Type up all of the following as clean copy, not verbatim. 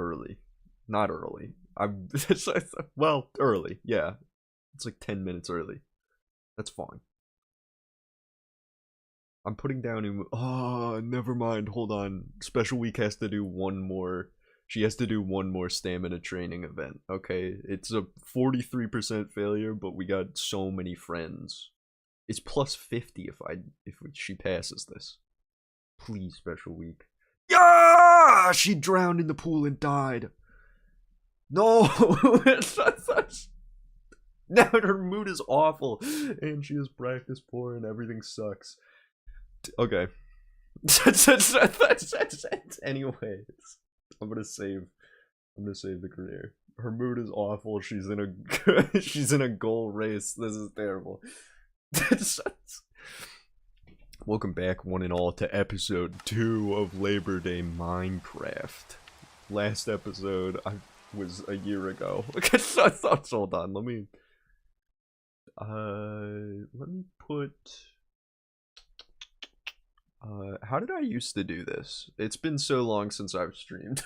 early. Not early. I'm well, early. Yeah. It's like 10 minutes early. That's fine. I'm putting down oh, never mind. Hold on. Special Week has to do one more. She has to do one more stamina training event. Okay, it's a 43% failure, but we got so many friends. It's plus 50 if she passes this. Please, Special Week. Yeah, she drowned in the pool and died. No, now her mood is awful, and she has practice poor, and everything sucks. Okay. Anyways, I'm gonna save the career. Her mood is awful. She's in a she's in a goal race. This is terrible. Welcome back, one and all, to episode 2 of Labor Day Minecraft. Last episode was a year ago. Hold on, let me put how did I used to do this? It's been so long since I've streamed.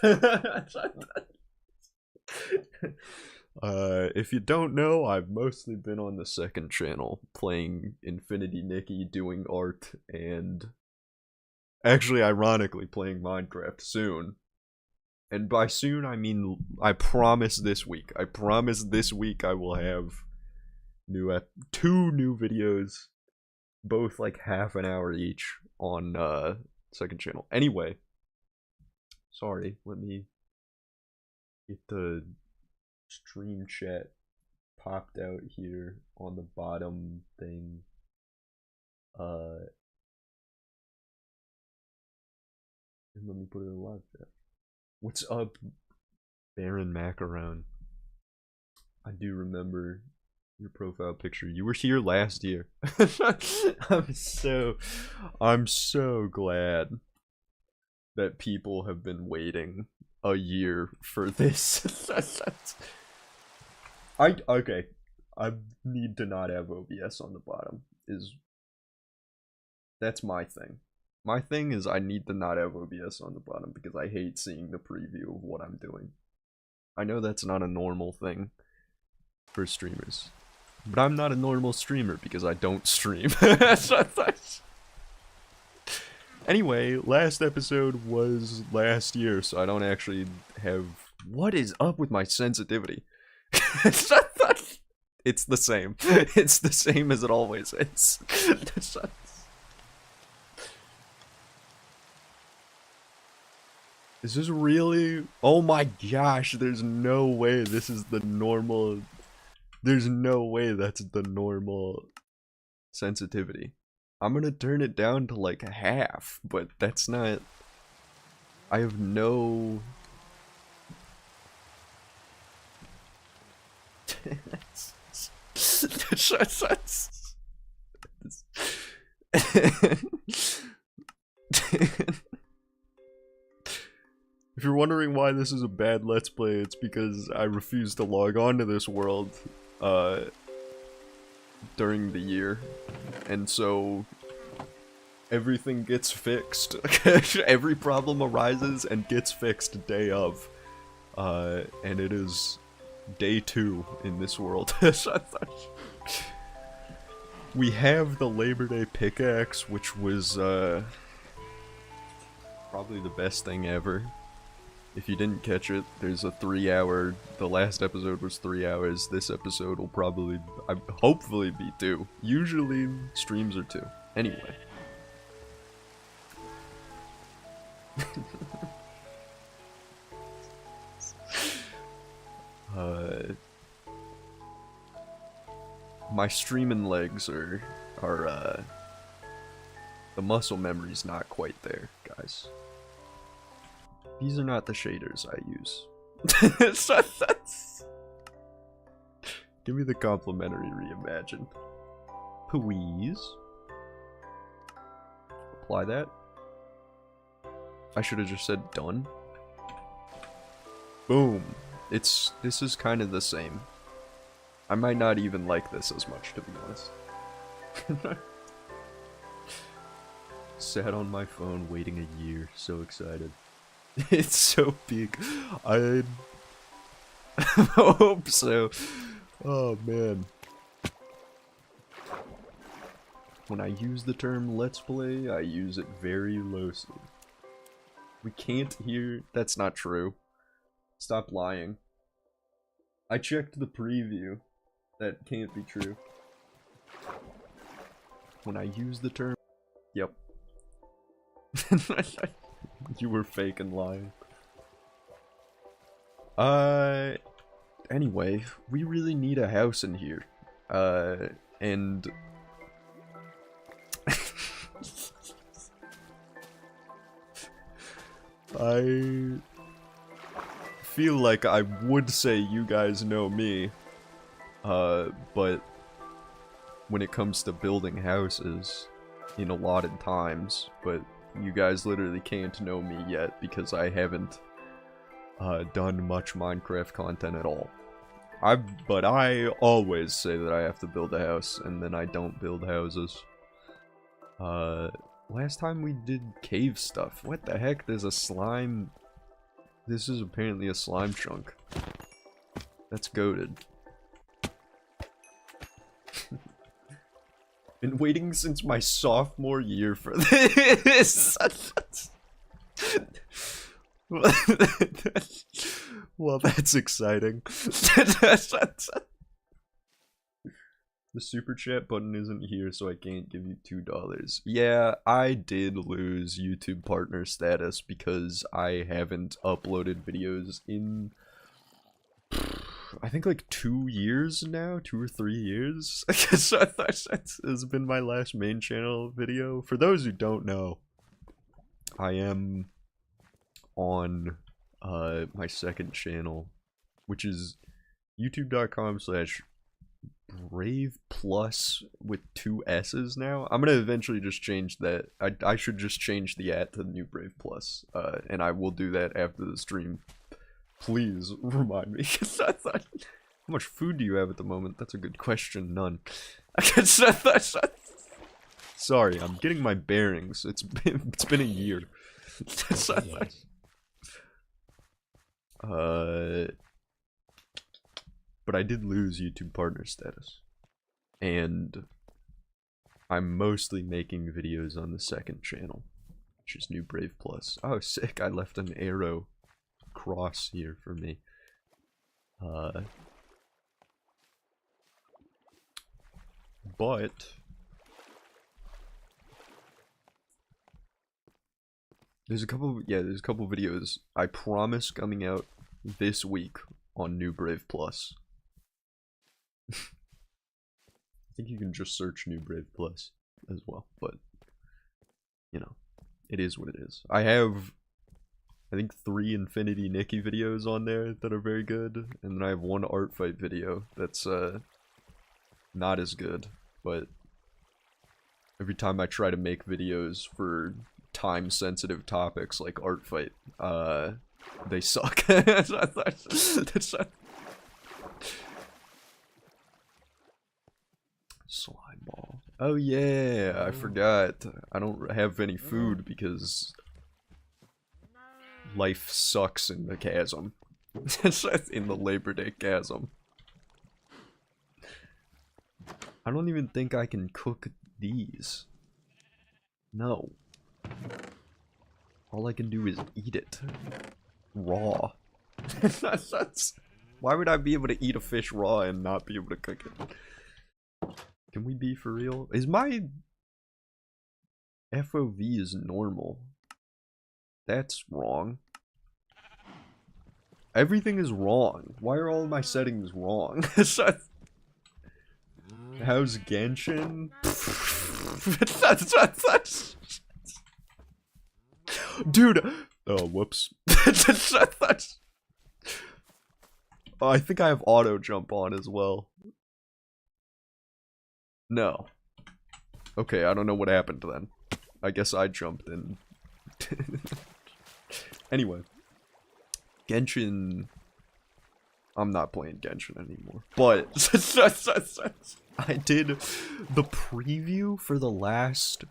If you don't know, I've mostly been on the second channel playing Infinity Nikki, doing art, and actually, ironically, playing Minecraft soon. And by soon, I mean, I promise this week. I promise this week I will have two new videos, both like half an hour each, on second channel. Anyway, sorry, let me get the stream chat popped out here on the bottom thing. And let me put it in the live chat. What's up, Baron Macaron? I do remember your profile picture. You were here last year. I'm so glad that people have been waiting a year for this. Okay. I need to not have OBS on the bottom. That's my thing. My thing is I need to not have OBS on the bottom because I hate seeing the preview of what I'm doing. I know that's not a normal thing for streamers, but I'm not a normal streamer because I don't stream. Anyway, last episode was last year, so I don't actually have... What is up with my sensitivity? It's the same. It's the same as it always is. Is this really? Oh my gosh, there's no way this is the normal... There's no way that's the normal sensitivity. I'm gonna turn it down to like half, but that's not... I have no... If you're wondering why this is a bad Let's Play, it's because I refuse to log on to this world during the year, and so everything gets fixed. Every problem arises and gets fixed day of, and it is day 2 in this world. We have the Labor Day pickaxe, which was probably the best thing ever. If you didn't catch it, there's a 3-hour... The last episode was 3 hours. This episode will probably... hopefully be 2. Usually, streams are 2. Anyway. My streaming legs are the muscle memory's not quite there, guys. These are not the shaders I use. Give me the complimentary reimagine. Please. Apply that. I should have just said done. Boom. This is kind of the same. I might not even like this as much, to be honest. Sat on my phone waiting a year, so excited. It's so big. I hope so. Oh man. When I use the term let's play, I use it very loosely. We can't hear. That's not true. Stop lying. I checked the preview. That can't be true. When I use the term. Yep. You were fake and lying. Anyway, we really need a house in here. And I feel like I would say you guys know me, but when it comes to building houses in allotted times, but you guys literally can't know me yet because I haven't done much Minecraft content at all. But I always say that I have to build a house, and then I don't build houses. Last time we did cave stuff. What the heck? There's a slime. This is apparently a slime chunk. That's goated. Been waiting since my sophomore year for this. Well, that's exciting. The super chat button isn't here, so I can't give you $2. Yeah, I did lose YouTube partner status because I haven't uploaded videos in, I think, like 2 years now, 2 or 3 years. I guess that has been my last main channel video. For those who don't know, I am on my second channel, which is youtube.com/Brave Plus with 2 S's now. I'm gonna eventually just change that. I should just change the @ to New Brave Plus, and I will do that after the stream. Please remind me. How much food do you have at the moment? That's a good question. None. Sorry, I'm getting my bearings. It's been a year. But I did lose YouTube partner status, and I'm mostly making videos on the second channel, which is New Brave Plus. Oh, sick! I left an arrow cross here for me. But there's a couple videos I promise coming out this week on New Brave Plus. I think you can just search New Brave Plus as well, but you know, it is what it is. I have, I think, 3 Infinity Nikki videos on there that are very good, and then I have 1 art fight video that's not as good, but every time I try to make videos for time sensitive topics like art fight, they suck. Slime ball. Oh yeah, I forgot. I don't have any food because life sucks in the chasm. In the Labor Day chasm. I don't even think I can cook these. No. All I can do is eat it. Raw. Why would I be able to eat a fish raw and not be able to cook it? Can we be for real? Is my FOV is normal? That's wrong. Everything is wrong. Why are all my settings wrong? How's Genshin? Dude! Oh, whoops. Oh, I think I have auto jump on as well. No. Okay, I don't know what happened then. I guess I jumped in. Anyway. Genshin... I'm not playing Genshin anymore. But... I did the preview for the last...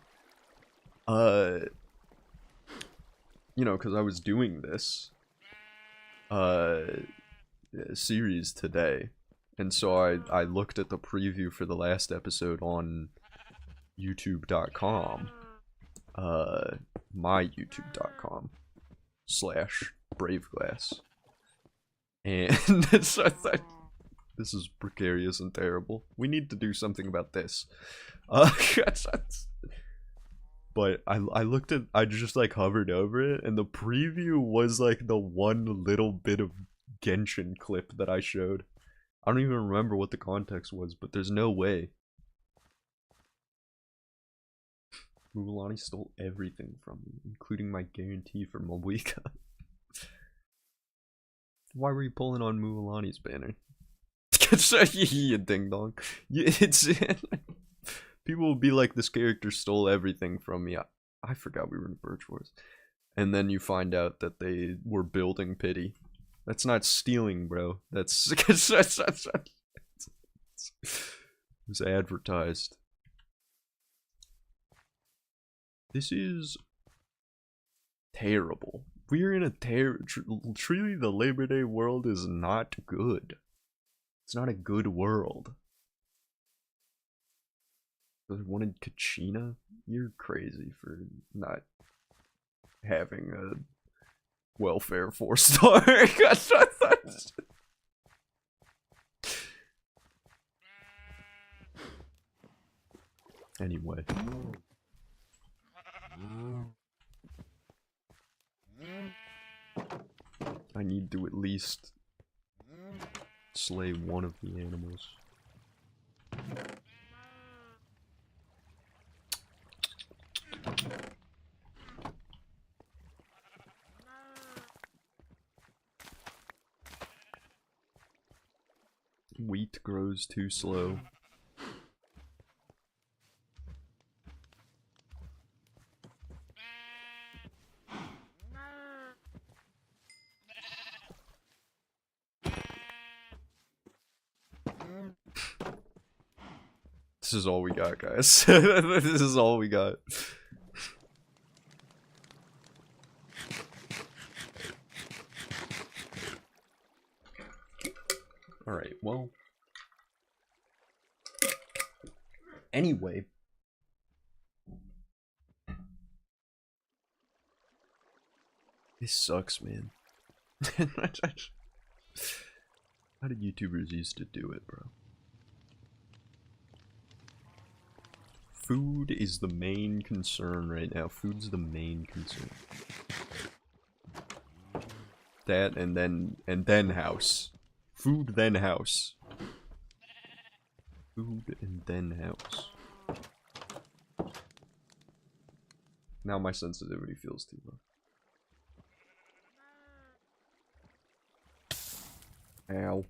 you know, because I was doing this series today, and so I looked at the preview for the last episode on youtube.com, myyoutube.com/braveglass, and so I thought, this is precarious and terrible. We need to do something about this. But I just like hovered over it, and the preview was like the one little bit of Genshin clip that I showed. I don't even remember what the context was, but there's no way. Mulan stole everything from me, including my guarantee for Malwika. Why were you pulling on Mulan's banner? You ding dong. It's people will be like, this character stole everything from me. I forgot we were in Birch Wars. And then you find out that they were building pity. That's not stealing, bro. That's it was advertised. This is terrible. We're in a truly the Labor Day world is not good. It's not a good world. I wanted Kachina? You're crazy for not having a welfare 4-star. Anyway. I need to at least slay one of the animals. Wheat grows too slow. This is all we got, guys. This is all we got. Alright, well. Anyway. This sucks, man. How did YouTubers used to do it, bro? Food is the main concern right now. Food's the main concern. That and then house. Food then house. Food and then house. Now my sensitivity feels too low. Ow.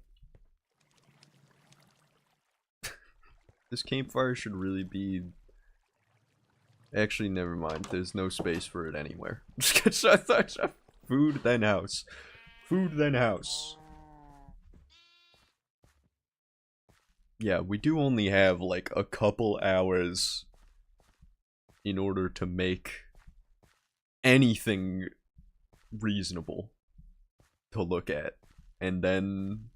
This campfire should really be... Actually, never mind. There's no space for it anywhere. Food, then house. Food, then house. Yeah, we do only have, like, a couple hours in order to make anything reasonable to look at. And then...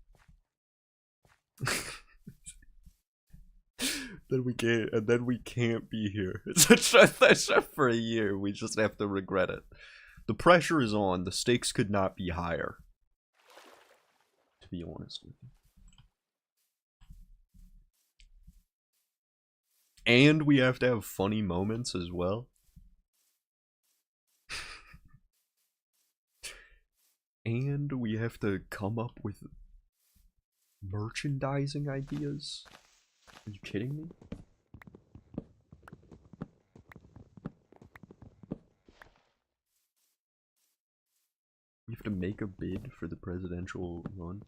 then we can't be here. For a year, we just have to regret it. The pressure is on. The stakes could not be higher. To be honest with you. And we have to have funny moments as well. And we have to come up with merchandising ideas. Are you kidding me? You have to make a bid for the presidential run.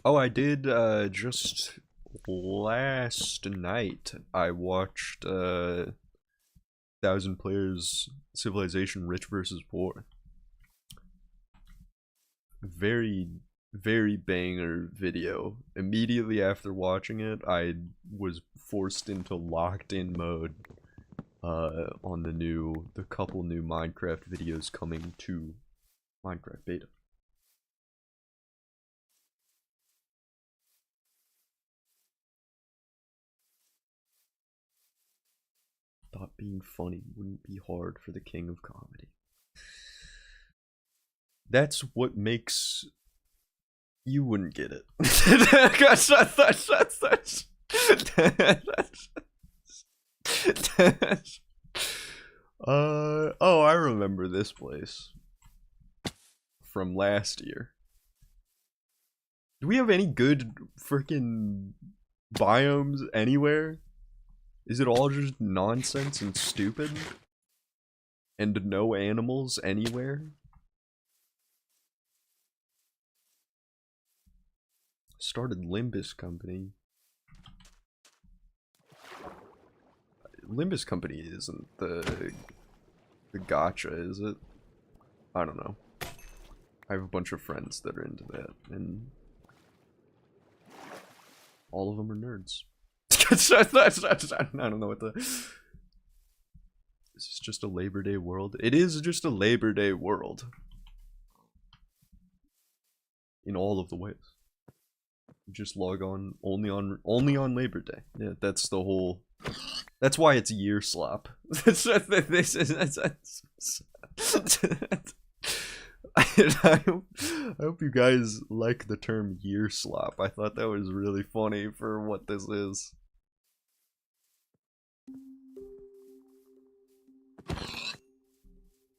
Oh, I did, just last night, I watched, 1,000 Players Civilization Rich vs. Poor. Very banger video. Immediately after watching it, I was forced into locked in mode on the couple new Minecraft videos coming to Minecraft beta. Thought being funny wouldn't be hard for the king of comedy. That's what makes... You wouldn't get it. Oh, I remember this place from last year. Do we have any good freaking biomes anywhere? Is it all just nonsense and stupid? And no animals anywhere? Started Limbus Company. Limbus Company isn't the gacha, is it? I don't know. I have a bunch of friends that are into that, and all of them are nerds. I don't know what the... This is just a Labor Day world. It is just a Labor Day world. In all of the ways. You just log on only on Labor Day. Yeah, that's the whole... That's why it's YEARSLOP. I hope you guys like the term YEARSLOP. I thought that was really funny for what this is.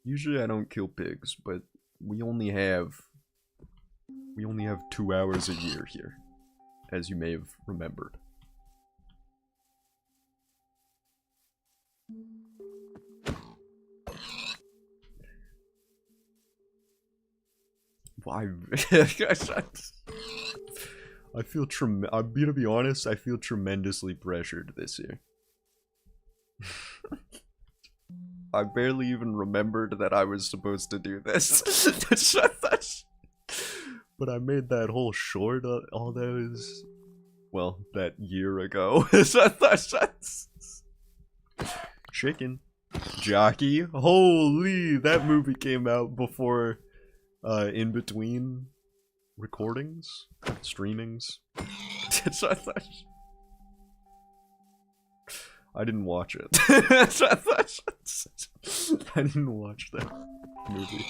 Usually I don't kill pigs, but we only have 2 hours a year here, as you may have remembered. Why? I'm gonna be honest, I feel tremendously pressured this year. I barely even remembered that I was supposed to do this. But I made that whole short all those, well, that year ago. Chicken. Jockey. Holy, that movie came out before, in between recordings, streamings. I didn't watch it. I didn't watch that movie.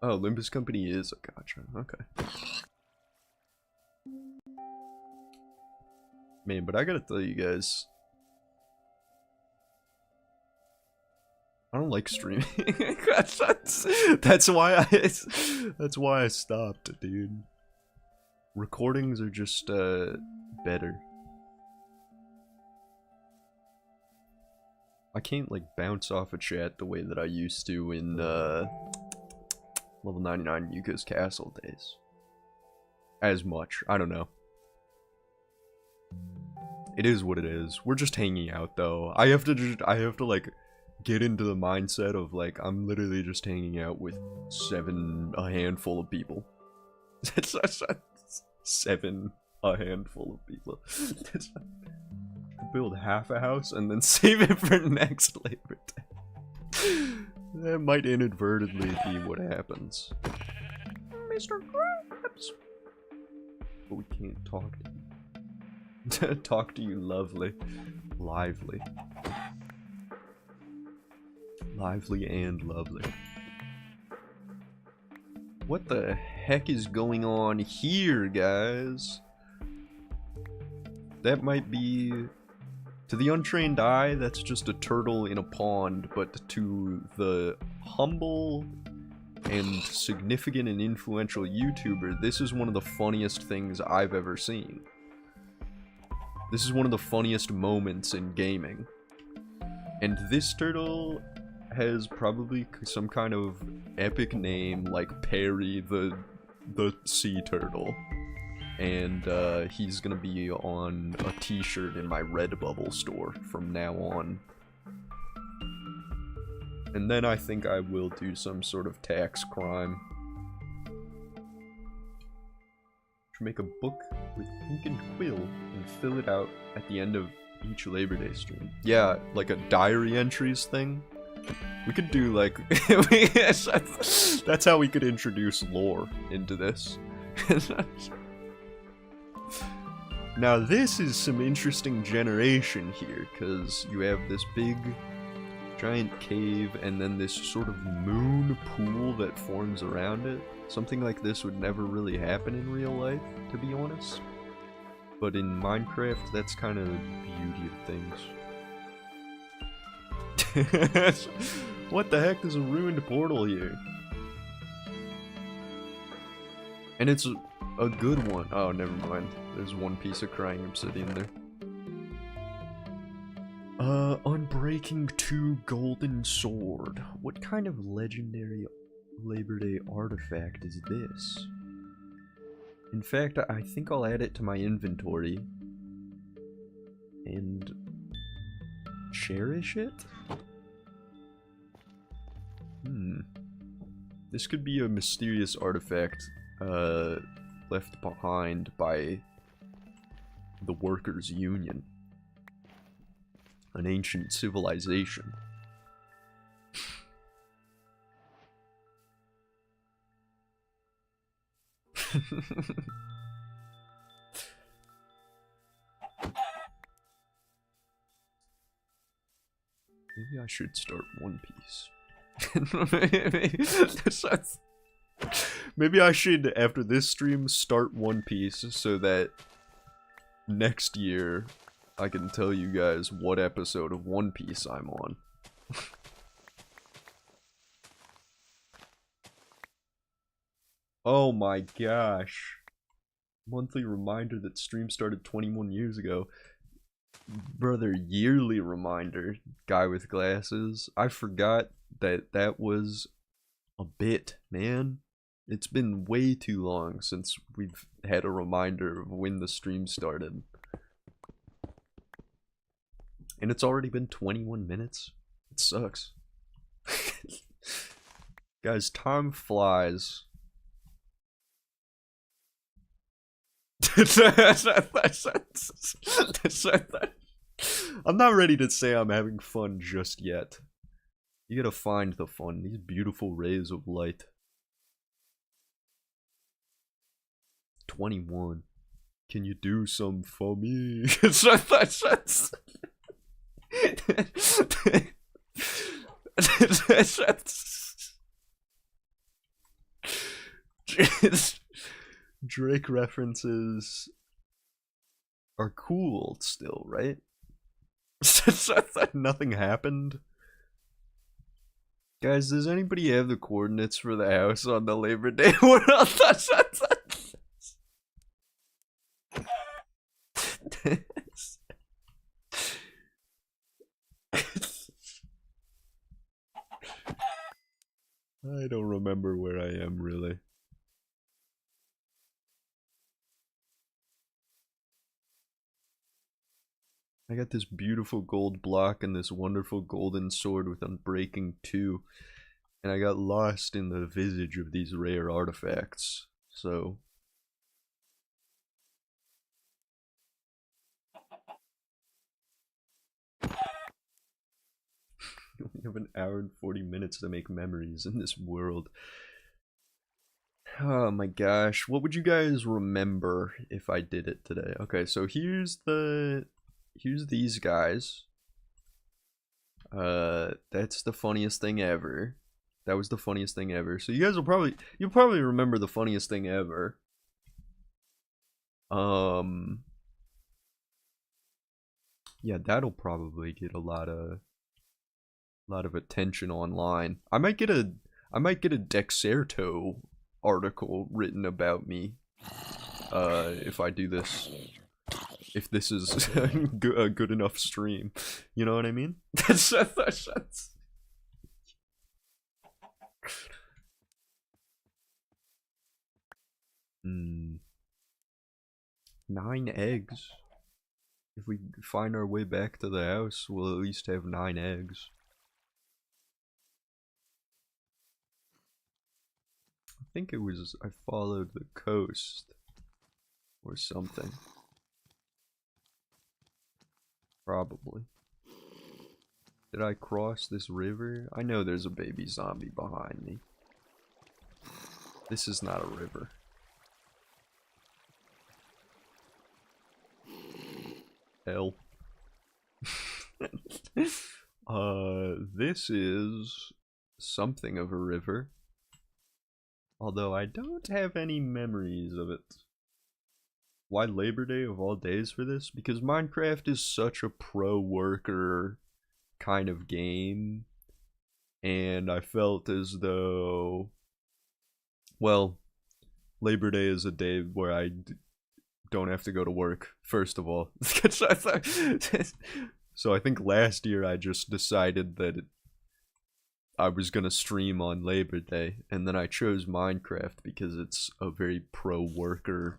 Oh, Limbus Company is a gacha. Okay. Man, but I gotta tell you guys, I don't like streaming. that's why I stopped, dude. Recordings are just better. I can't like bounce off a chat the way that I used to in level 99 Yuka's Castle days. As much. I don't know. It is what it is. We're just hanging out though. I have to like get into the mindset of like I'm literally just hanging out with a handful of people. A handful of people. Build half a house and then save it for next Labor Day. That might inadvertently be what happens. Mr. Krabs. But we can't talk to you. Talk to you lovely. Lively. Lively and lovely. What the heck is going on here, guys? That might be... To the untrained eye, that's just a turtle in a pond, but to the humble and significant and influential YouTuber, this is one of the funniest things I've ever seen. This is one of the funniest moments in gaming. And this turtle has probably some kind of epic name like Perry the sea turtle. And he's gonna be on a t-shirt in my Redbubble store from now on. And then I think I will do some sort of tax crime. Should make a book with ink and quill and fill it out at the end of each Labor Day stream. Yeah, like a diary entries thing. We could do like that's how we could introduce lore into this. Now this is some interesting generation here, because you have this big giant cave and then this sort of moon pool that forms around it. Something like this would never really happen in real life, to be honest. But in Minecraft, that's kind of the beauty of things. What the heck is a ruined portal here? And it's a good one. Oh, never mind. There's one piece of crying obsidian there. Unbreaking 2 golden sword. What kind of legendary Labor Day artifact is this? In fact, I think I'll add it to my inventory and cherish it? This could be a mysterious artifact left behind by the Workers' Union. An ancient civilization. Maybe I should start One Piece. Maybe I should, after this stream, start One Piece so that next year I can tell you guys what episode of One Piece I'm on. Oh my gosh. Monthly reminder that stream started 21 years ago. Brother, yearly reminder, guy with glasses. I forgot that that was a bit, man. It's been way too long since we've had a reminder of when the stream started. And it's already been 21 minutes. It sucks. Guys, time flies. I'm not ready to say I'm having fun just yet. You gotta find the fun, these beautiful rays of light. 21. Can you do some for me? Drake references are cool still, right? Nothing happened. Guys, does anybody have the coordinates for the house on the Labor Day? What else? I don't remember where I am, really. I got this beautiful gold block and this wonderful golden sword with Unbreaking 2. And I got lost in the visage of these rare artifacts, so... We have an hour and 40 minutes to make memories in this world. Oh my gosh, what would you guys remember if I did it today? Okay, so here's these guys. That's the funniest thing ever. That was the funniest thing ever. So you guys will you'll probably remember the funniest thing ever. Yeah, that'll probably get a lot of attention online. I might get a Dexerto article written about me if I do this. If this is a good enough stream, you know what I mean? That's 9 eggs. If we find our way back to the house, we'll at least have 9 eggs. I think it was I followed the coast or something. Probably. Did I cross this river? I know there's a baby zombie behind me. This is not a river. Hell. This is something of a river. Although I don't have any memories of it. Why Labor Day of all days for this? Because Minecraft is such a pro-worker kind of game. And I felt as though... Well, Labor Day is a day where I don't have to go to work, first of all. So I think last year I just decided that I was gonna stream on Labor Day, and then I chose Minecraft because it's a very pro-worker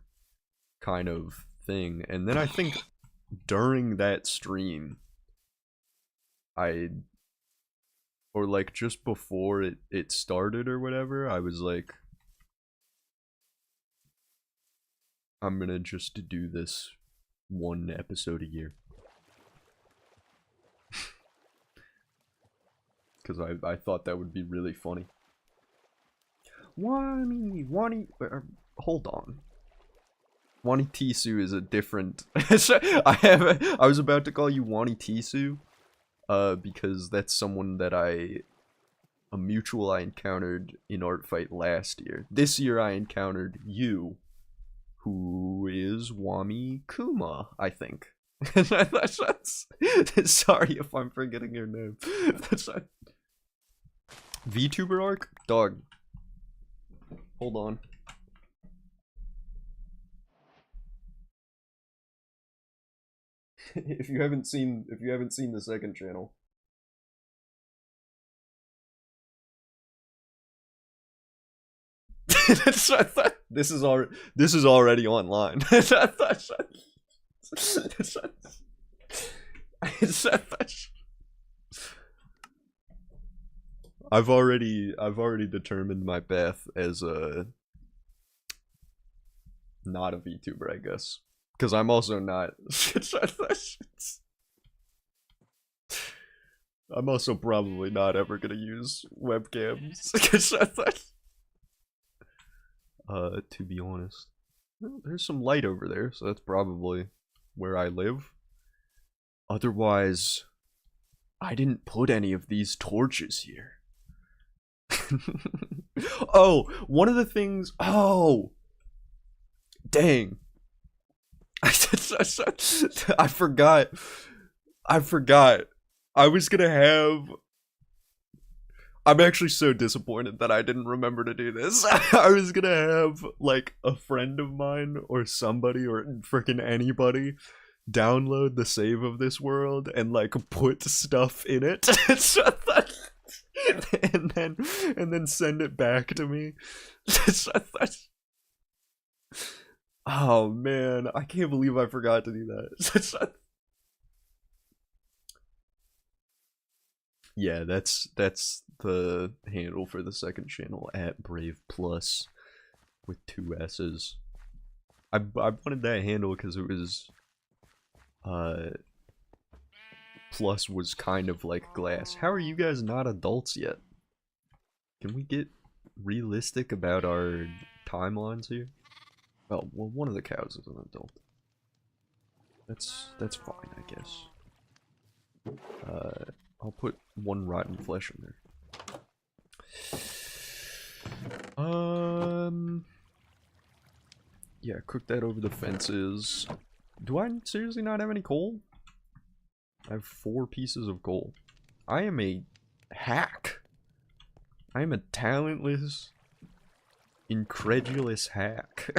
kind of thing. And then I think during that stream, or like just before it started or whatever, I was like, I'm gonna just do this one episode a year. Because I thought that would be really funny. Hold on. Wani Tisu is a different... I was about to call you Wani Tisu. Because that's someone that a mutual I encountered in Art Fight last year. This year I encountered you, who is Wami Kuma, I think. Sorry if I'm forgetting your name. VTuber arc? Dog. Hold on. if you haven't seen the second channel. This is already online. I've already determined my path as a not a VTuber, I guess, because I'm also not. I'm also probably not ever gonna use webcams. To be honest, there's some light over there, so that's probably where I live. Otherwise, I didn't put any of these torches here. Oh, one of the things. Oh, dang! I forgot. I was gonna have. I'm actually so disappointed that I didn't remember to do this. I was gonna have like a friend of mine or somebody or freaking anybody download the save of this world and like put stuff in it. and then send it back to me. Oh man, I can't believe I forgot to do that. Yeah, that's the handle for the second channel, @BravePlus with 2 S's. I wanted that handle because it was plus was kind of like glass. How are you guys not adults yet? Can we get realistic about our timelines here? Oh, well, one of the cows is an adult. That's fine, I guess. I'll put 1 rotten flesh in there. Yeah, cook that over the fences. Do I seriously not have any coal? I have 4 pieces of coal. I am a hack. I am a talentless, incredulous hack.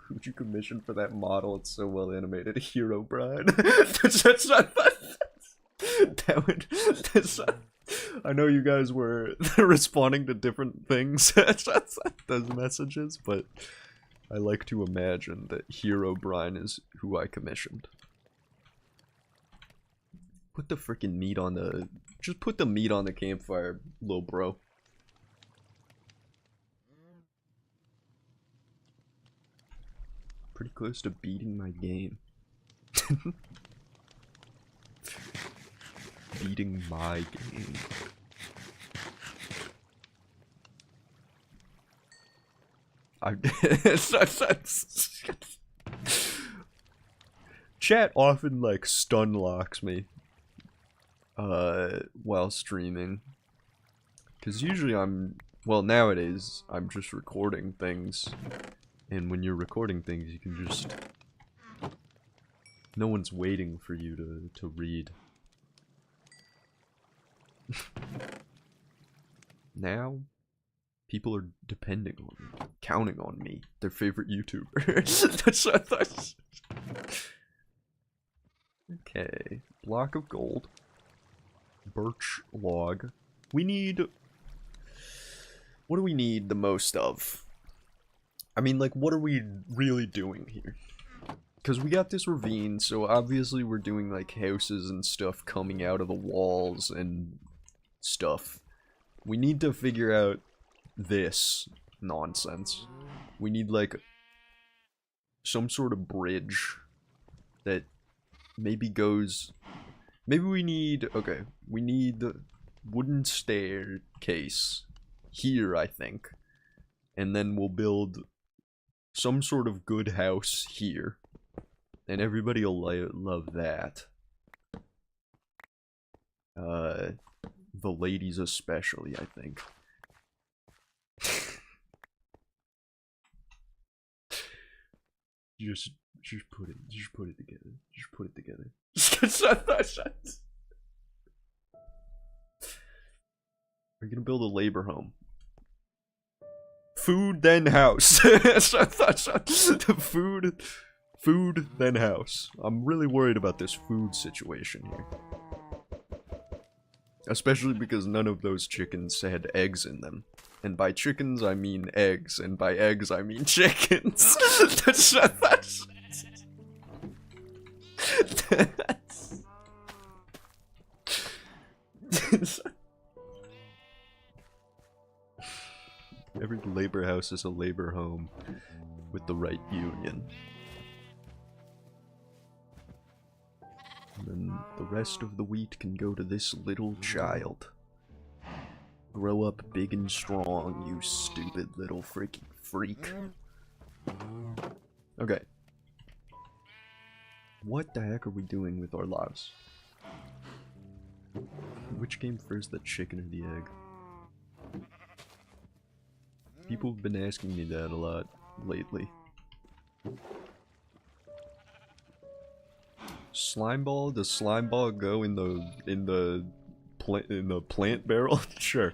Who'd you commission for that model? It's so well animated. Hero Bride. That's not. I know you guys were responding to different things, those messages, but I like to imagine that Hero Brine is who I commissioned. Put the freaking meat on the Just put the meat on the campfire, little bro. Pretty close to beating my game. Beating my game. Chat often like stun locks me while streaming, because usually well, nowadays I'm just recording things, and when you're recording things you can just, no one's waiting for you to read. Now people are depending on me, counting on me, their favorite YouTuber. That's what I thought. Okay, block of gold, birch log. We need, what do we need the most of? I mean, like, what are we really doing here? Because we got this ravine, so obviously we're doing like houses and stuff coming out of the walls and stuff. We need to figure out this nonsense. We need like some sort of bridge that maybe goes, maybe we need, okay, we need the wooden staircase here, I think, and then we'll build some sort of good house here, and everybody will love that. The ladies especially, I think. Just put it together. Just put it together. We're gonna build a labor home. Food, then house. Food, then house. I'm really worried about this food situation here. Especially because none of those chickens had eggs in them. And by chickens, I mean eggs. And by eggs, I mean chickens. Every labor house is a labor home with the right union. And then the rest of the wheat can go to this little child. Grow up big and strong, you stupid little freaking freak. Okay. What the heck are we doing with our lives? Which came first, the chicken or the egg? People have been asking me that a lot lately. Slime ball? Does slime ball go in the plant barrel? Sure.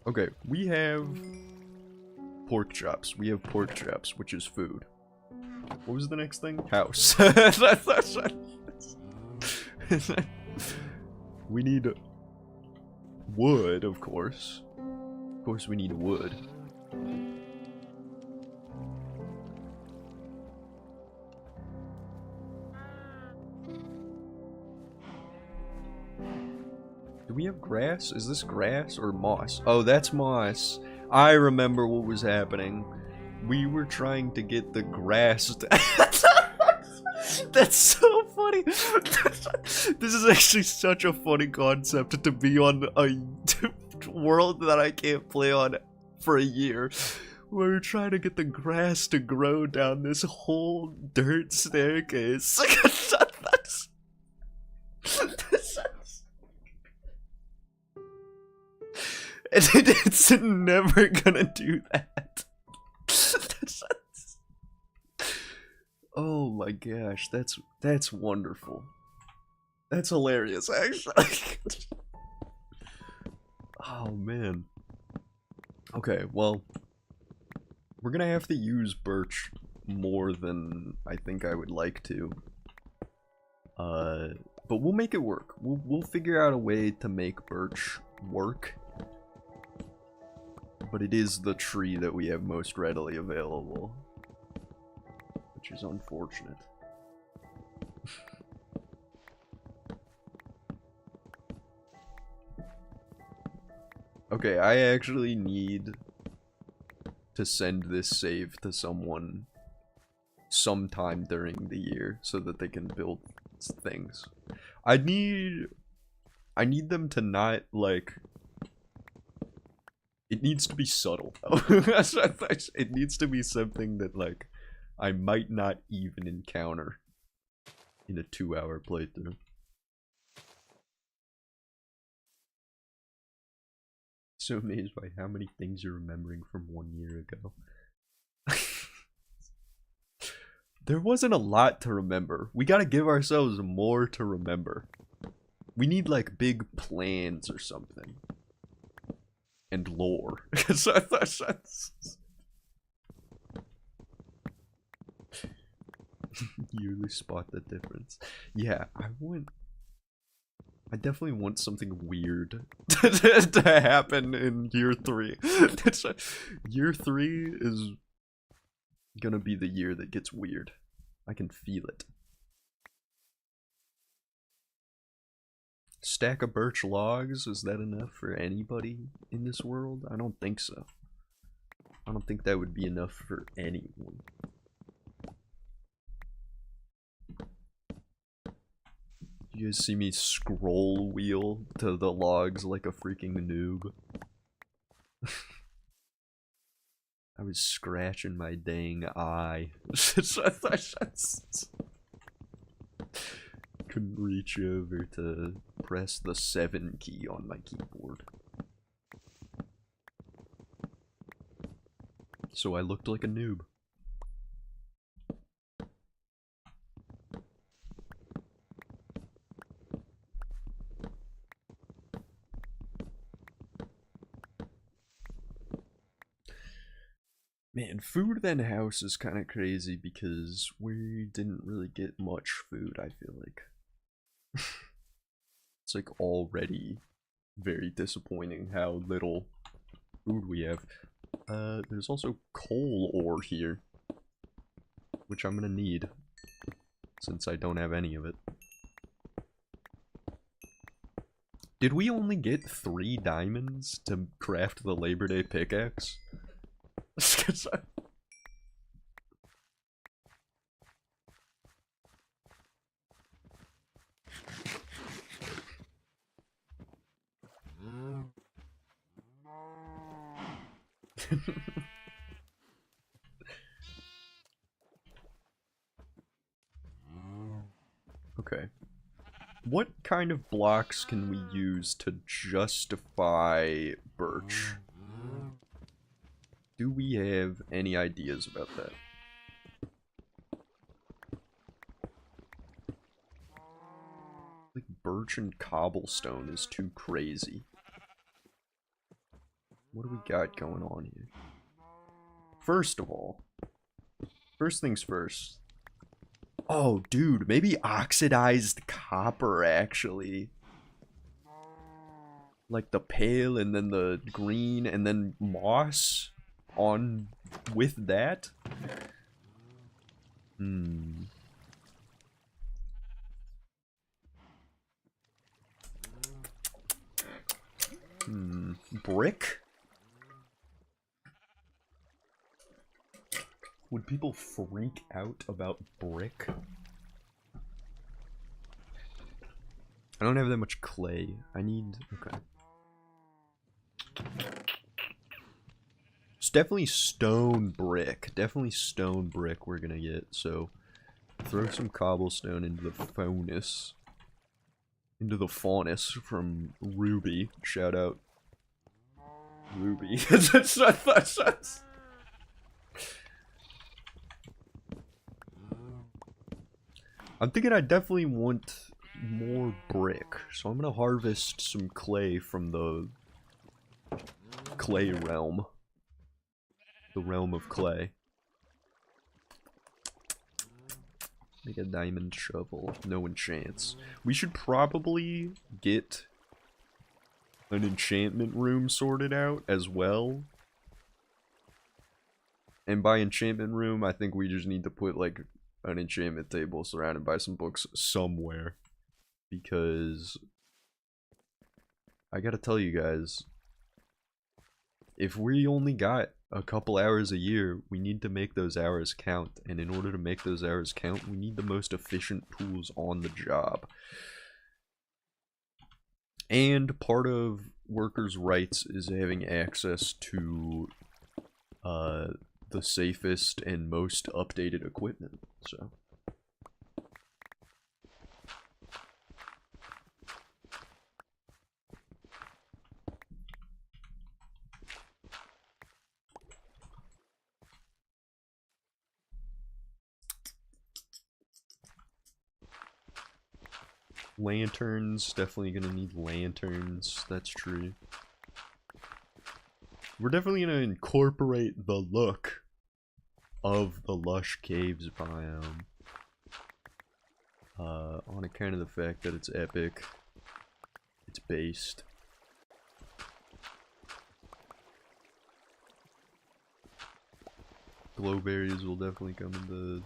Okay, we have pork chops. We have pork chops, which is food. What was the next thing? House. We need wood, of course. Of course we need wood. Do we have grass? Is this grass or moss? Oh, that's moss. I remember what was happening. We were trying to get the grass to That's so funny. This is actually such a funny concept to be on a world that I can't play on for a year. We're trying to get the grass to grow down this whole dirt staircase. And it's never gonna do that. Oh my gosh, that's wonderful. That's hilarious, actually. Oh man. Okay, well, we're gonna have to use birch more than I think I would like to. But we'll make it work. We'll figure out a way to make birch work. But it is the tree that we have most readily available, which is unfortunate. Okay, I actually need to send this save to someone sometime during the year so that they can build things. I need them to not, like, it needs to be subtle. It needs to be something that, like, I might not even encounter in a 2-hour playthrough. So amazed by how many things you're remembering from 1 year ago. There wasn't a lot to remember. We gotta give ourselves more to remember. We need, like, big plans or something. And lore. You really spot the difference. Yeah, I definitely want something weird to happen in year 3. Year 3 is gonna be the year that gets weird. I can feel it. Stack of birch logs, is that enough for anybody in this world? I don't think so. I don't think that would be enough for anyone. You guys see me scroll wheel to the logs like a freaking noob? I was scratching my dang eye. Couldn't reach over to press the 7 key on my keyboard. So I looked like a noob. Man, food then house is kind of crazy because we didn't really get much food, I feel like. It's like already very disappointing how little food we have. There's also coal ore here, which I'm gonna need since I don't have any of it. Did we only get 3 diamonds to craft the Labor Day pickaxe? Okay. What kind of blocks can we use to justify birch? Do we have any ideas about that? Like birch and cobblestone is too crazy. What do we got going on here? First of all, first things first. Oh, dude, maybe oxidized copper, actually. Like the pale and then the green and then moss on with that? Brick? Would people freak out about brick? I don't have that much clay. I need... okay. It's definitely stone brick. Definitely stone brick we're gonna get, so... throw some cobblestone into the faunus. Into the faunus from Ruby. Shout out. Ruby. I'm thinking I definitely want more brick, so I'm gonna harvest some clay from the clay realm. The realm of clay. Make a diamond shovel. No enchants. We should probably get an enchantment room sorted out as well. And by enchantment room, I think we just need to put like an enchantment table surrounded by some books somewhere. Because I gotta tell you guys, if we only got a couple hours a year, we need to make those hours count. And in order to make those hours count, we need the most efficient tools on the job. And part of workers' rights is having access to the safest and most updated equipment. So lanterns, definitely gonna need lanterns, that's true. We're definitely gonna incorporate the look of the Lush Caves biome. On account of the fact that it's epic. It's based. Glowberries will definitely come into...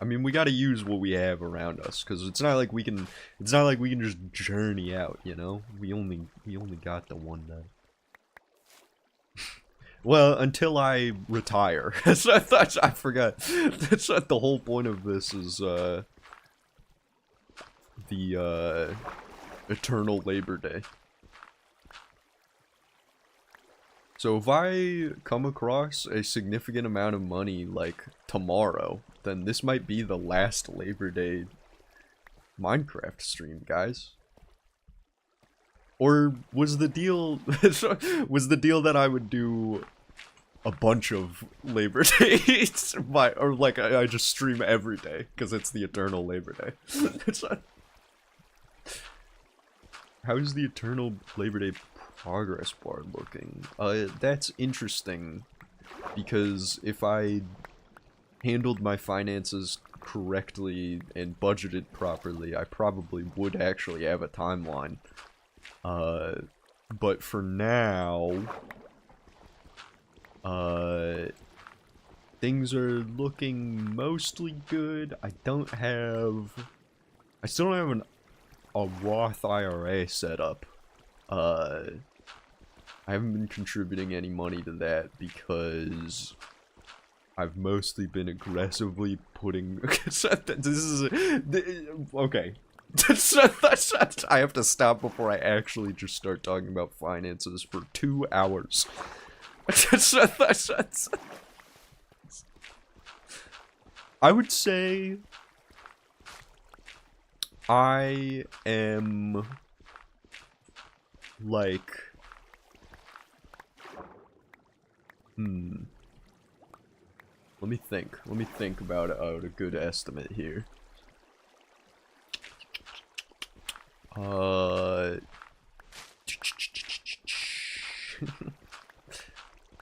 I mean, we gotta use what we have around us, because it's not like we can just journey out, you know? We only got the one day. Well, until I retire. I forgot. That's not the whole point of this is, the, Eternal Labor Day. So if I come across a significant amount of money, like, tomorrow, then this might be the last Labor Day Minecraft stream, guys. Or was the deal that I would do a bunch of Labor Days, or like I just stream every day because it's the Eternal Labor Day. How is the Eternal Labor Day progress bar looking? That's interesting because if I handled my finances correctly and budgeted properly, I probably would actually have a timeline. But for now, things are looking mostly good. I still don't have a Roth IRA set up. I haven't been contributing any money to that because I've mostly been aggressively putting... okay. I have to stop before I actually just start talking about finances for 2 hours. I would say I am like let me think about a good estimate here.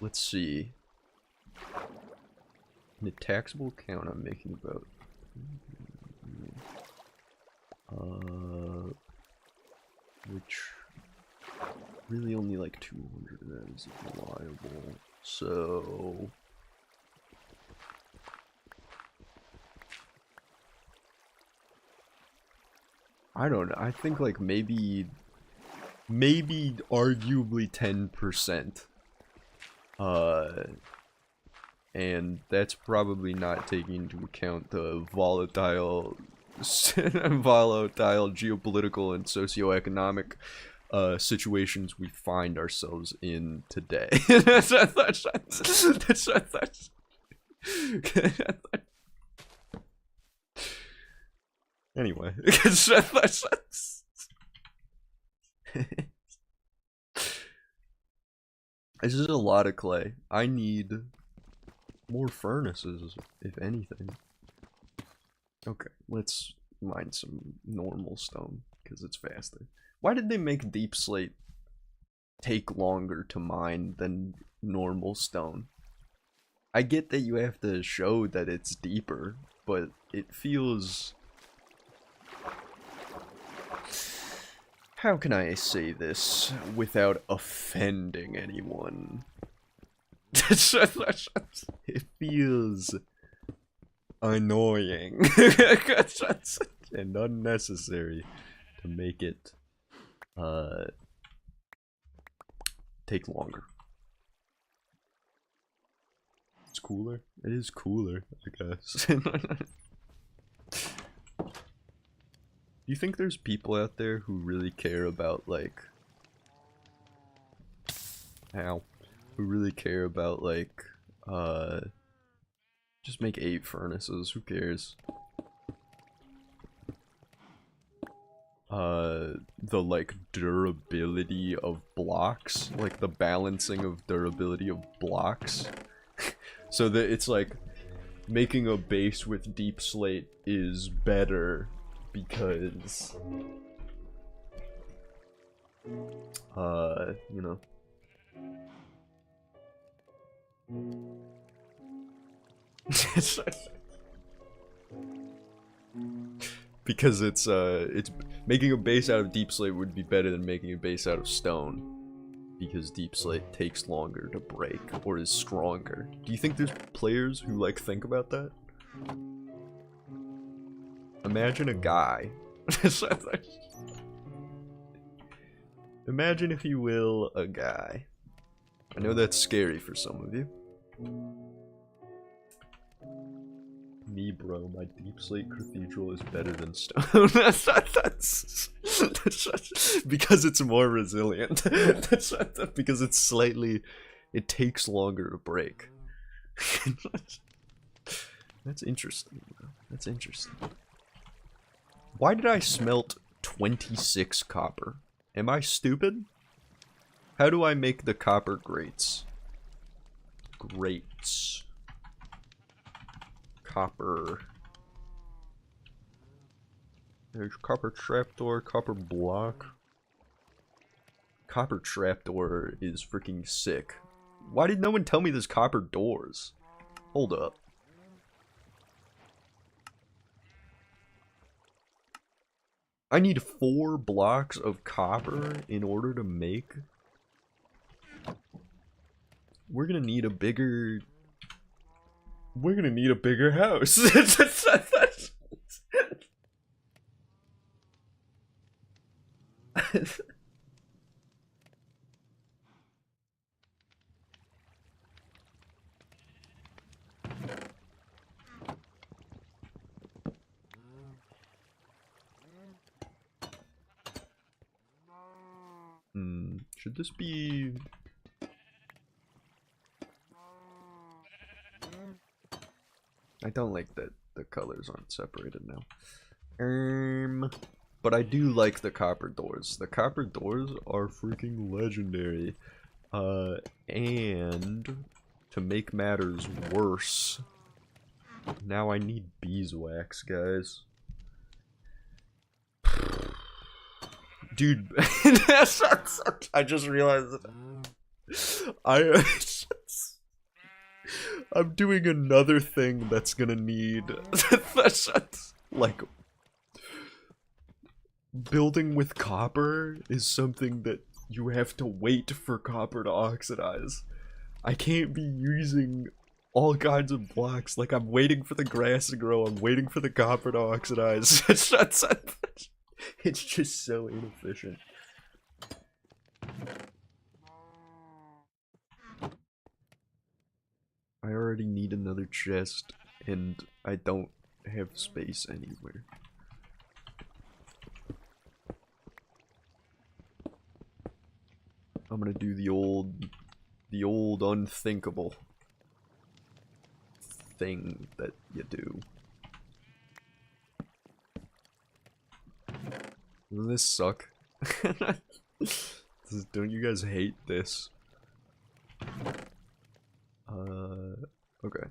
Let's see. The taxable account I'm making about which really only like 200 of that is reliable. So I don't know. I think like maybe arguably 10%. And that's probably not taking into account the volatile geopolitical and socioeconomic situations we find ourselves in today. Anyway. This is a lot of clay. I need more furnaces, if anything. Okay, let's mine some normal stone, because it's faster. Why did they make deep slate take longer to mine than normal stone? I get that you have to show that it's deeper, but it feels... How can I say this without offending anyone? It feels annoying and unnecessary to make it take longer. It's cooler. It is cooler, I guess. Do you think there's people out there who really care about, like... Ow. Who really care about, like, just make 8 furnaces, who cares? The, like, durability of blocks, like, the balancing of durability of blocks. So that it's like, making a base with deep slate is better because, you know. Because it's making a base out of deep slate would be better than making a base out of stone. Because deep slate takes longer to break, or is stronger. Do you think there's players who, like, think about that? Imagine a guy. Imagine, if you will, a guy. I know that's scary for some of you. Me, bro, my deep slate cathedral is better than stone. that's because it's more resilient. Because it's slightly, it takes longer to break. That's interesting, bro. That's interesting. Why did I smelt 26 copper? Am I stupid? How do I make the copper grates? Grates. Copper. There's copper trapdoor, copper block. Copper trapdoor is freaking sick. Why did no one tell me there's copper doors? Hold up. I need 4 blocks of copper in order to make... We're gonna need a bigger... We're gonna need a bigger house. Should this be... I don't like that the colors aren't separated now. But I do like the copper doors. The copper doors are freaking legendary. And to make matters worse, now I need beeswax, guys. Dude, I just realized that I'm doing another thing that's gonna need like, building with copper is something that you have to wait for copper to oxidize. I can't be using all kinds of blocks. Like, I'm waiting for the grass to grow, I'm waiting for the copper to oxidize. It's just so inefficient. I already need another chest, and I don't have space anywhere. I'm gonna do the old unthinkable thing that you do. Doesn't this suck? Don't you guys hate this? Okay.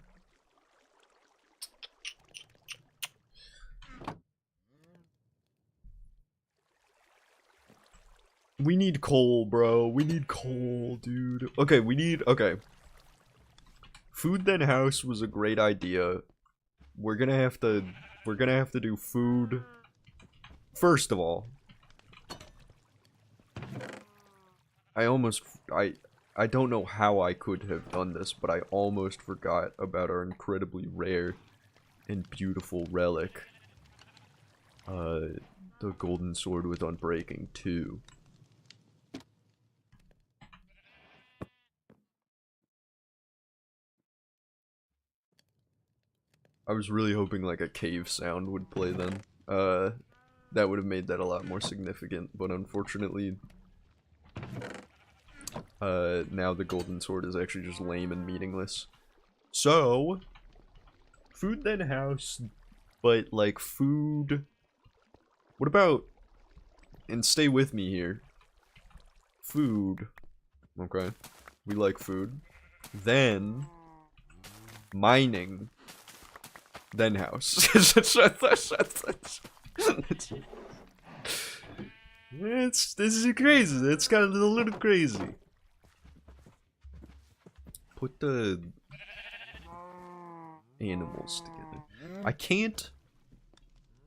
We need coal, bro. We need coal, dude. Okay, okay. Food then house was a great idea. We're gonna have to do food. First of all, I don't know how I could have done this, but I almost forgot about our incredibly rare and beautiful relic. The golden sword with unbreaking 2. I was really hoping like a cave sound would play then. That would have made that a lot more significant, but unfortunately, now the golden sword is actually just lame and meaningless. So, food then house, but like food. What about, and stay with me here. Food. Okay. We like food. Then, mining. Then house. This is crazy. It's got a little crazy. Put the animals together. I can't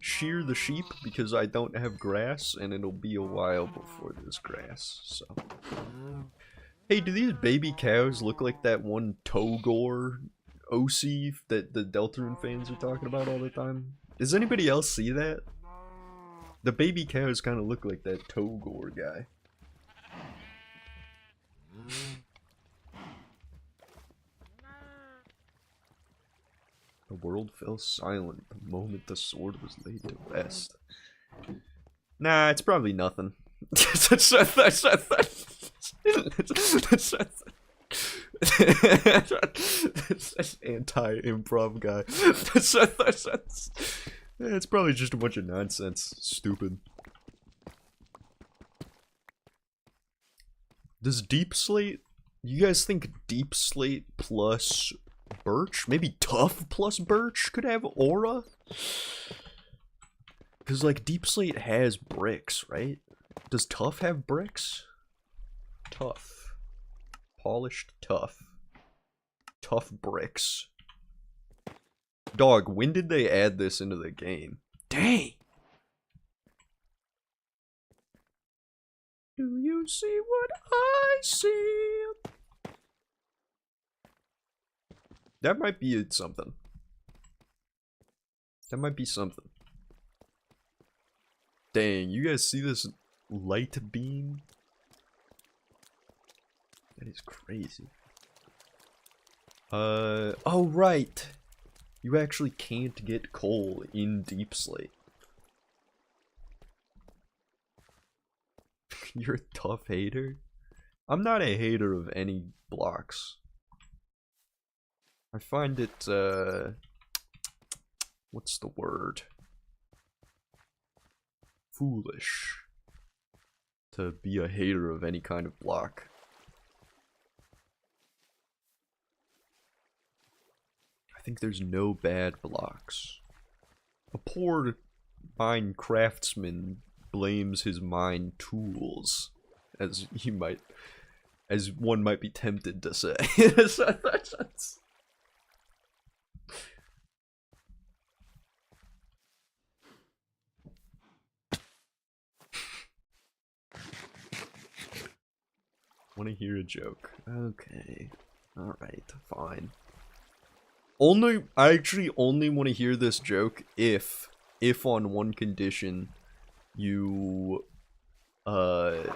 shear the sheep because I don't have grass, and it'll be a while before there's grass. So, hey, do these baby cows look like that one Togor OC that the Deltarune fans are talking about all the time? Does anybody else see that? The baby cows kind of look like that Togor guy. The world fell silent the moment the sword was laid to rest. Nah, it's probably nothing. Anti-improv guy. It's probably just a bunch of nonsense. Stupid. Does deep slate? You guys think deep slate plus birch? Maybe tough plus birch could have aura? Because like deep slate has bricks, right? Does tough have bricks? Tough. Polished tough. Tough bricks. Dog, when did they add this into the game? Dang! Do you see what I see? That might be something. That might be something. Dang, you guys see this light beam? That is crazy. Oh right. You actually can't get coal in deep slate. You're a tough hater? I'm not a hater of any blocks. I find it, what's the word? Foolish to be a hater of any kind of block. I think there's no bad blocks. A poor mine craftsman blames his mine tools, as one might be tempted to say. Want to hear a joke? Okay. Alright, fine. I actually only want to hear this joke if on one condition you are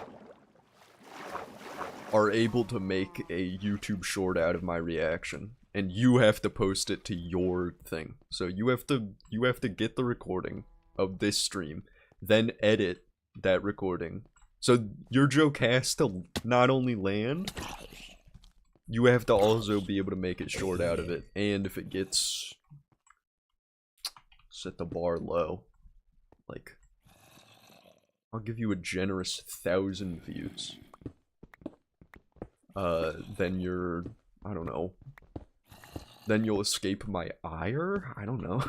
able to make a YouTube short out of my reaction, and you have to post it to your thing. So you have to get the recording of this stream, then edit that recording. So your joke has to not only land, you have to also be able to make it short out of it. And if it gets, set the bar low, like, I'll give you a generous 1,000 views. Then you're, I don't know, then you'll escape my ire? I don't know.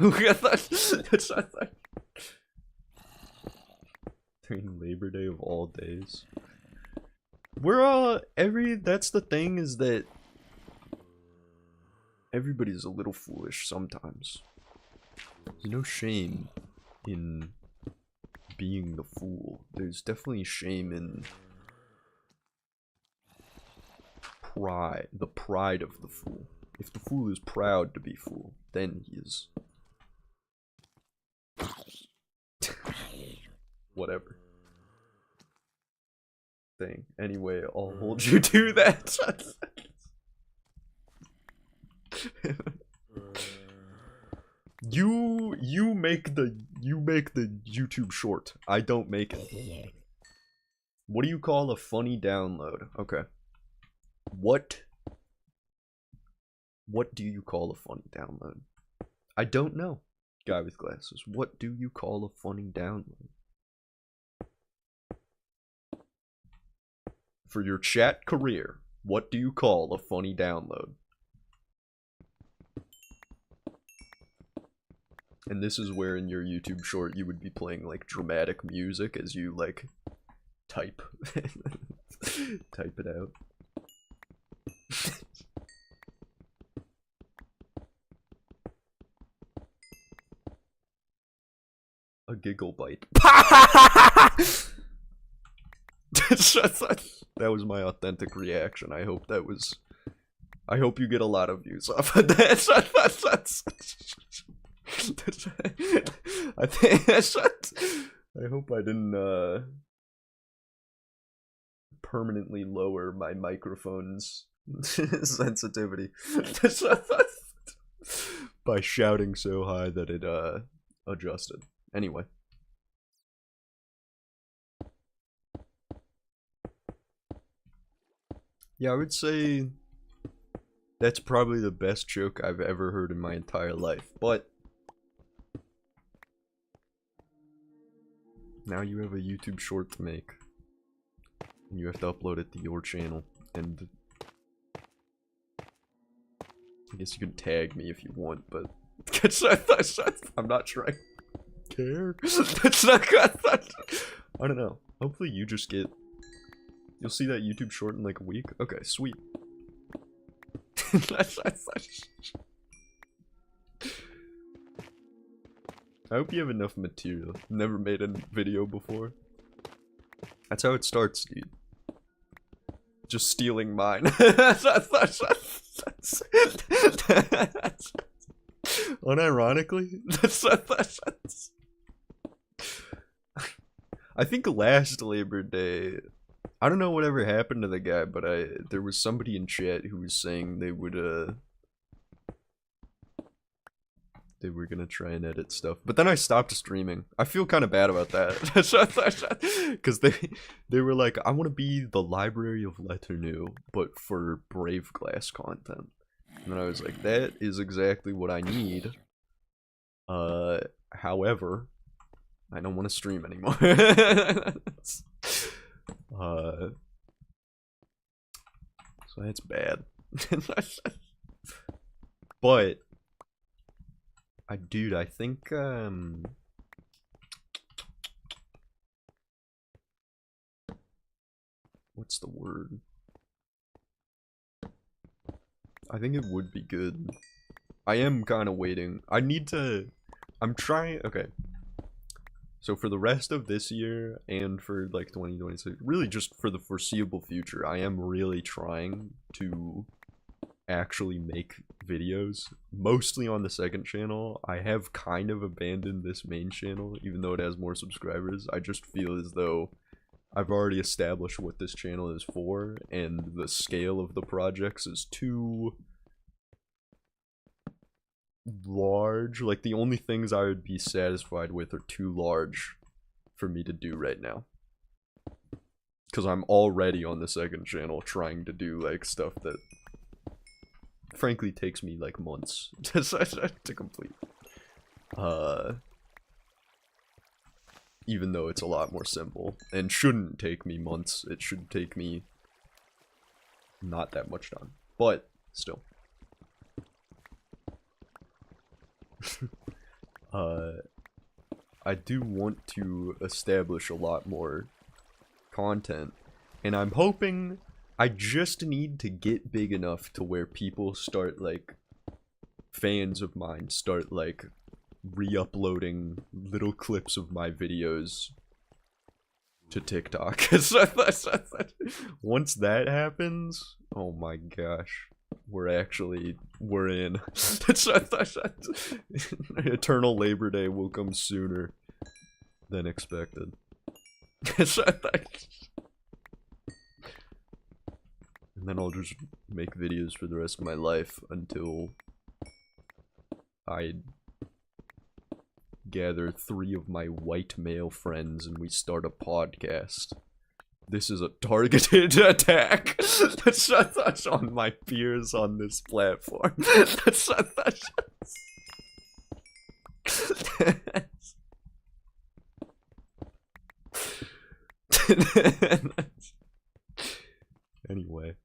During Labor Day of all days. We're that's the thing, is that everybody's a little foolish sometimes. There's no shame in being the fool. There's definitely shame in pride, the pride of the fool. If the fool is proud to be fool, then he is whatever thing. Anyway, I'll hold you to that. You make the YouTube short. I don't make it. What do you call a funny download? Okay. What do you call a funny download? I don't know. Guy with glasses. What do you call a funny download? For your chat career, what do you call a funny download? And this is where in your YouTube short you would be playing like dramatic music as you like type type it out. A giggle bite. That was my authentic reaction. I hope you get a lot of views off of that. I hope I didn't permanently lower my microphone's sensitivity by shouting so high that it adjusted. Anyway. Yeah, I would say that's probably the best joke I've ever heard in my entire life, but now you have a YouTube short to make, and you have to upload it to your channel, and I guess you can tag me if you want, but I'm not sure I care. I don't know. Hopefully you just get... You'll see that YouTube short in like a week? Okay, sweet. I hope you have enough material. Never made a video before. That's how it starts, dude. Just stealing mine. Unironically, I think last Labor Day, I don't know whatever happened to the guy, but there was somebody in chat who was saying they were gonna try and edit stuff, but then I stopped streaming. I feel kind of bad about that, because they were like, I want to be the Library of Letternu, but for Brave Glass content, and then I was like, that is exactly what I need. However, I don't want to stream anymore. So that's bad. But dude, I think what's the word? I think it would be good. I am kind of waiting. I'm trying. Okay. So for the rest of this year and for like 2026, really just for the foreseeable future, I am really trying to actually make videos, mostly on the second channel. I have kind of abandoned this main channel, even though it has more subscribers. I just feel as though I've already established what this channel is for, and the scale of the projects is too large. Like, the only things I would be satisfied with are too large for me to do right now, because I'm already on the second channel trying to do like stuff that frankly takes me like months to complete, even though it's a lot more simple and shouldn't take me months. It should take me not that much time, but still. I do want to establish a lot more content, and I'm hoping I just need to get big enough to where people start, like, fans of mine start, like, re-uploading little clips of my videos to TikTok. Once that happens, oh my gosh. We're in. Eternal Labor Day will come sooner than expected. And then I'll just make videos for the rest of my life until I gather 3 of my white male friends and we start a podcast. This is a targeted attack. That's on my peers on this platform. That's Anyway.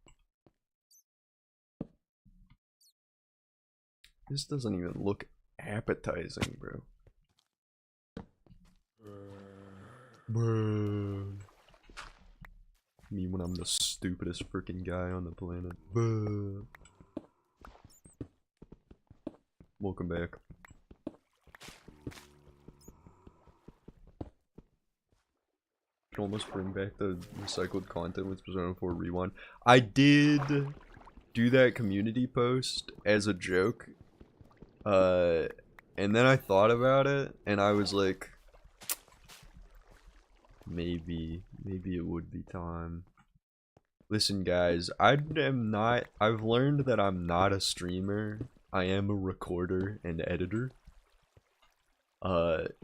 This doesn't even look appetizing, bro. Bro. Me when I'm the stupidest freaking guy on the planet. Bro. Welcome back. Can almost bring back the recycled content with Persona 4 Rewind. I did do that community post as a joke. And then I thought about it, and I was like, maybe it would be time. Listen, guys, I've learned that I'm not a streamer. I am a recorder and editor.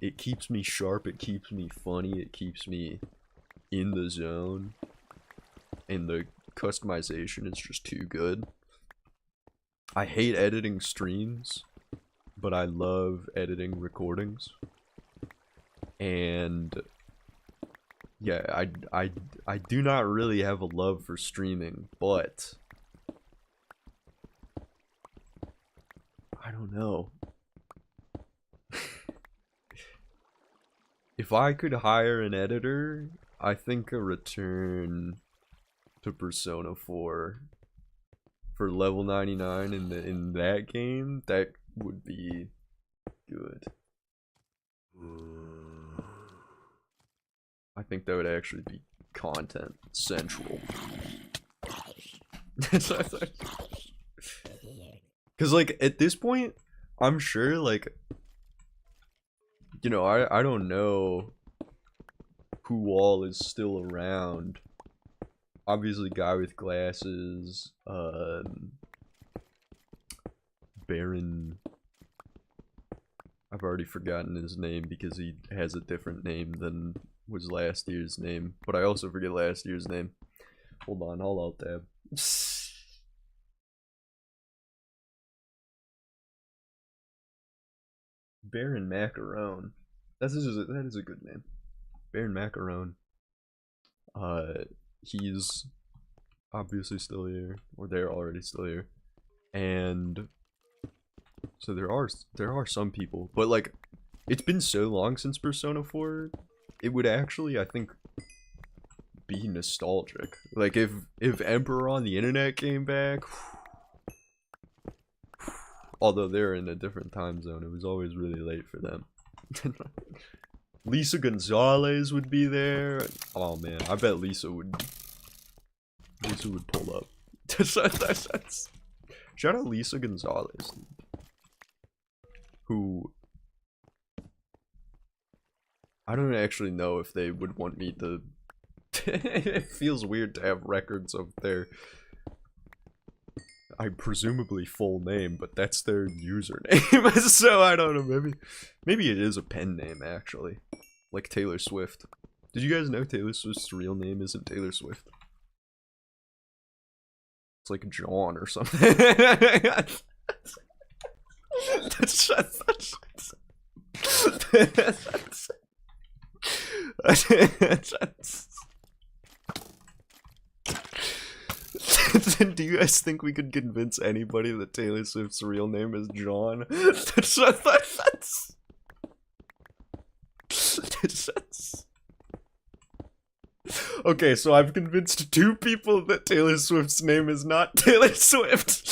It keeps me sharp, it keeps me funny, it keeps me in the zone. And the customization is just too good. I hate editing streams, but I love editing recordings. And yeah, I do not really have a love for streaming, but I don't know. If I could hire an editor, I think a return to Persona 4 for level 99 in that game, that would be good. I think that would actually be content central. Cause like at this point, I'm sure like, you know, I don't know who all is still around. Obviously guy with glasses, Baron, I've already forgotten his name because he has a different name than was last year's name, but I also forget last year's name. Hold on, I'll alt tab. Baron Macaron. That is a good name. Baron Macaron. He's obviously still here, or they're already still here, and so there are some people, but like it's been so long since Persona 4, it would actually, I think, be nostalgic. Like if Emperor on the Internet came back, although they're in a different time zone, it was always really late for them. Lisa Gonzalez would be there. Oh man, I bet Lisa would pull up. Shout out Lisa Gonzalez, who I don't actually know if they would want me to. It feels weird to have records of their, presumably full name, but that's their username. So I don't know, maybe it is a pen name actually, like Taylor Swift. Did you guys know Taylor Swift's real name isn't Taylor Swift? It's like John or something. Do you guys think we could convince anybody that Taylor Swift's real name is John? Okay, so I've convinced 2 people that Taylor Swift's name is not Taylor Swift.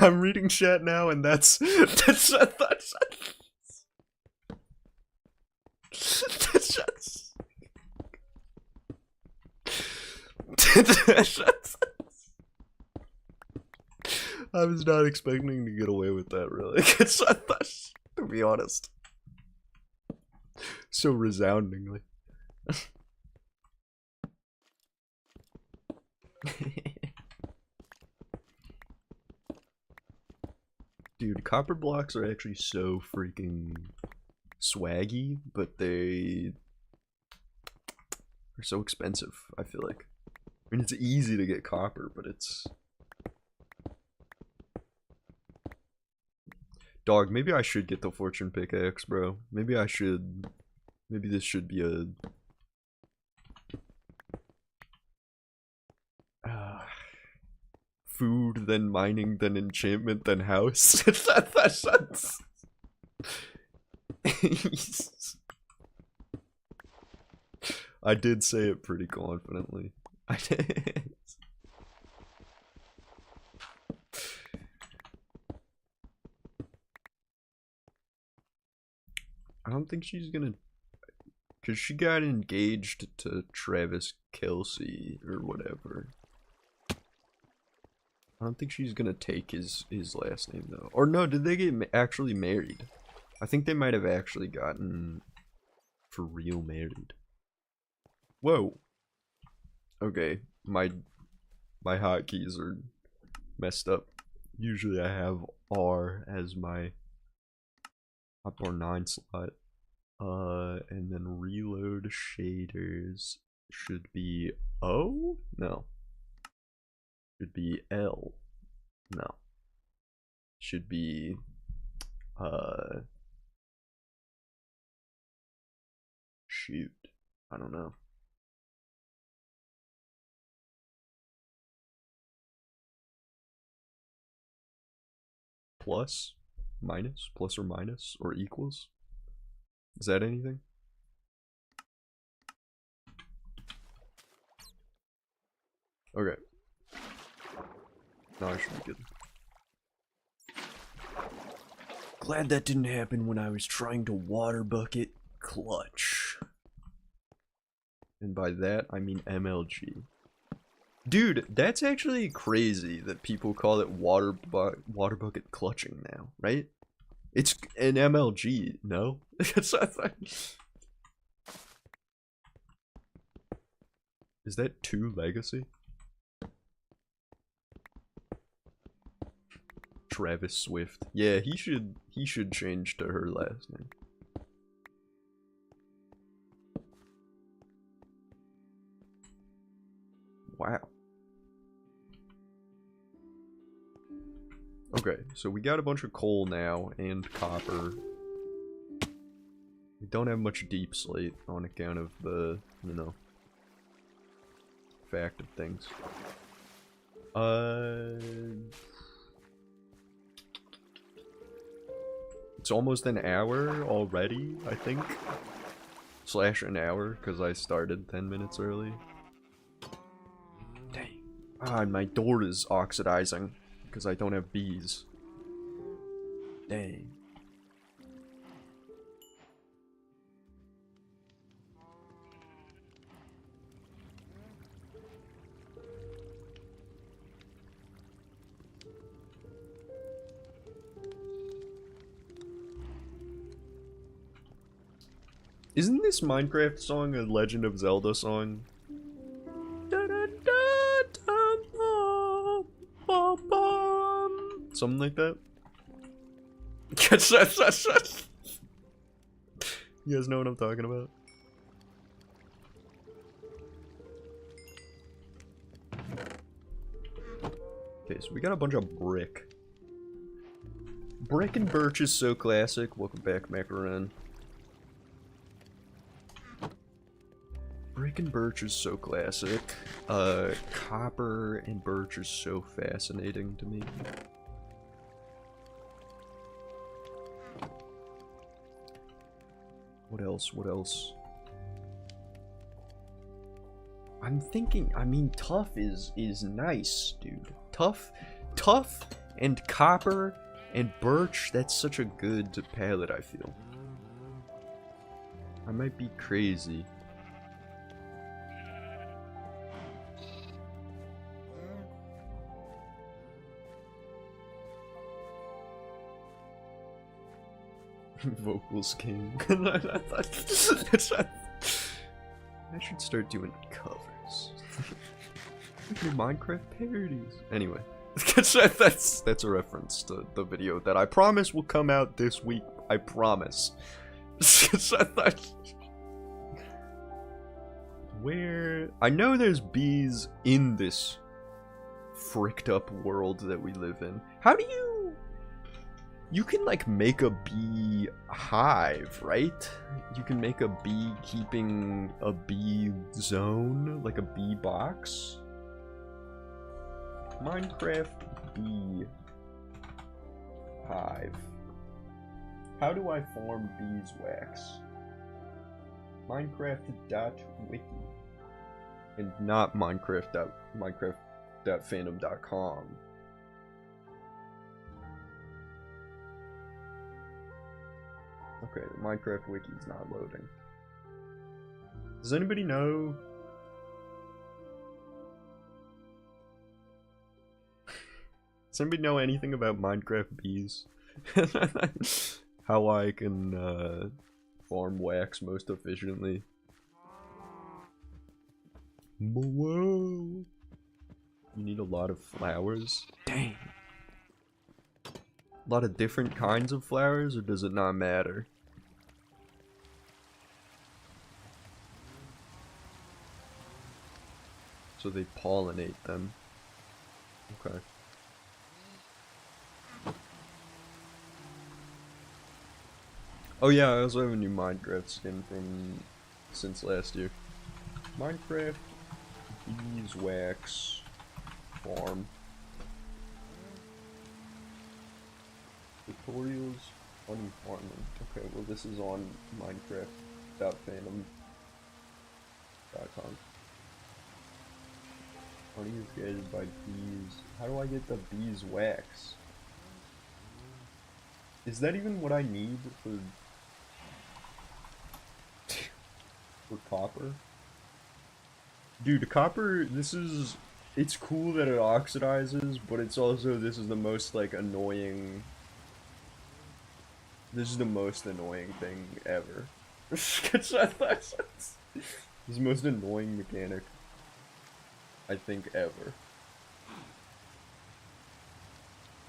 I'm reading chat now, and that's I was not expecting to get away with that, really. To be honest. So resoundingly. Dude, copper blocks are actually so freaking swaggy, but they are so expensive, I feel like. I mean, it's easy to get copper, but it's... Dog, maybe I should get the fortune pickaxe, bro. Maybe I should... Maybe this should be a... food, then mining, then enchantment, then house. I did say it pretty confidently. I did. I don't think she's gonna, because she got engaged to Travis Kelsey or whatever. I don't think she's gonna take his last name though. Or no, did they get actually married? I think they might have actually gotten for real married. Whoa. Okay, my hotkeys are messed up. Usually I have R as my up or 9 slot. And then reload shaders should be O? No. Should be L. No. Should be shoot. I don't know. Plus, minus, plus or minus, or equals? Is that anything? Okay. No, I should be good. Glad that didn't happen when I was trying to water bucket clutch. And by that, I mean MLG. Dude, that's actually crazy that people call it water bucket clutching now, right? It's an MLG, no? Is that 2 legacy? Travis Swift. Yeah, he should change to her last name. Wow. Okay, so we got a bunch of coal now and copper. We don't have much deep slate on account of the, you know, fact of things. It's almost an hour already, I think. Slash an hour, because I started 10 minutes early. Dang. Ah, and my door is oxidizing, because I don't have bees. Dang. Isn't this Minecraft song a Legend of Zelda song? Something like that? You guys know what I'm talking about? Okay, so we got a bunch of brick. Brick and birch is so classic. Welcome back, Macaron. Brick and birch is so classic. Copper and birch is so fascinating to me. What else? What else? I'm thinking, I mean, tough is nice, dude. Tough and copper and birch, that's such a good palette, I feel. I might be crazy. Vocals King. I should start doing covers. Minecraft parodies. Anyway, That's a reference to the video that I promise will come out this week. I promise. Where I know there's bees in this fricked up world that we live in. How do you can like make a bee hive, right? You can make a bee keeping a bee zone, like a bee box. Minecraft bee hive. How do I farm beeswax? Minecraft.wiki. And not Minecraft.fandom.com. Okay, the Minecraft wiki is not loading. Does anybody know? Does anybody know anything about Minecraft bees? How I can farm wax most efficiently? Whoa! You need a lot of flowers? Dang. A lot of different kinds of flowers, or does it not matter? So they pollinate them. Okay. Oh yeah, I also have a new Minecraft skin from since last year. Minecraft beeswax farm. Tutorials, honey farming. Okay, well this is on Minecraft.fandom.com. Honey is gathered by bees. How do I get the beeswax? Is that even what I need for copper? Dude, copper, it's cool that it oxidizes, but it's also, this is the most, like, annoying... This is the most annoying thing ever. This is the most annoying mechanic, I think, ever.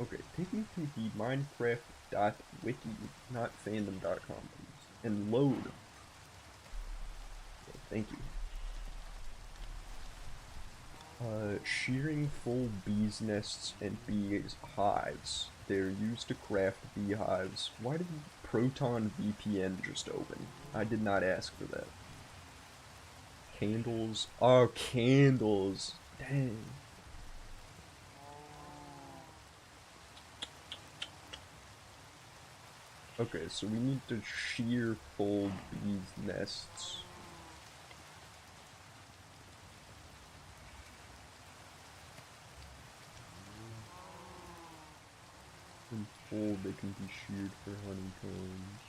Okay, take me to the Minecraft.wiki, not fandom.com, please, and load. Okay, thank you. Shearing full bees nests and bees hives. They're used to craft beehives. Why did Proton VPN just open? I did not ask for that. Candles. Oh, candles. Dang. Okay, so we need to shear full bees nests. In full, they can be sheared for honeycombs.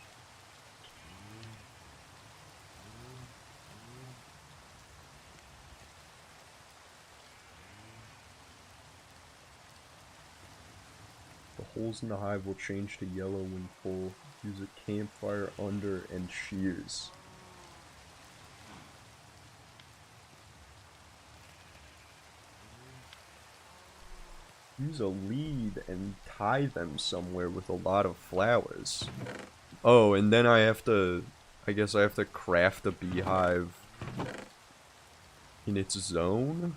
The holes in the hive will change to yellow when full. Use a campfire under and shears. Use a lead and tie them somewhere with a lot of flowers. Oh, and then I guess I have to craft a beehive in its zone?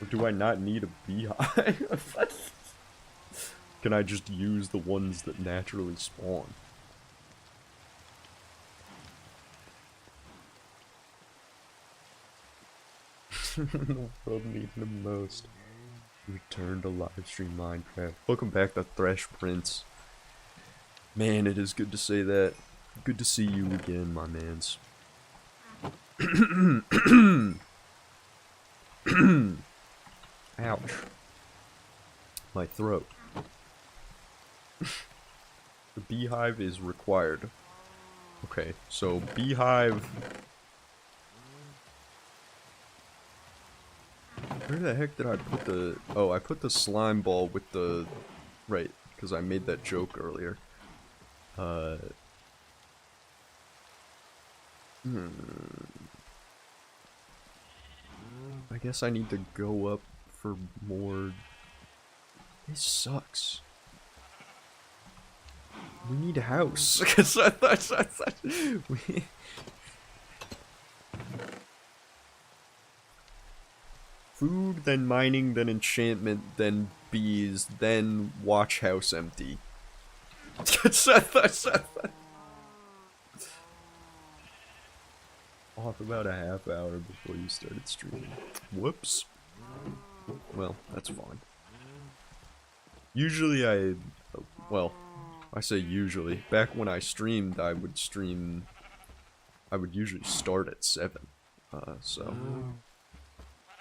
Or do I not need a beehive? Can I just use the ones that naturally spawn? Love me the most. Return to livestream Minecraft. Welcome back to Thresh Prince. Man, it is good to say that. Good to see you again, my mans. Ouch. My throat. The beehive is required. Okay, so beehive... Where the heck did I put the... Oh, I put the slime ball with the... Right, because I made that joke earlier. I guess I need to go up for more. This sucks. We need a house. Food, then mining, then enchantment, then bees, then watch house empty. Off about a half hour before you started streaming. Whoops. Well, that's fine. Usually well, I say usually. Back when I streamed, I would usually start at 7. So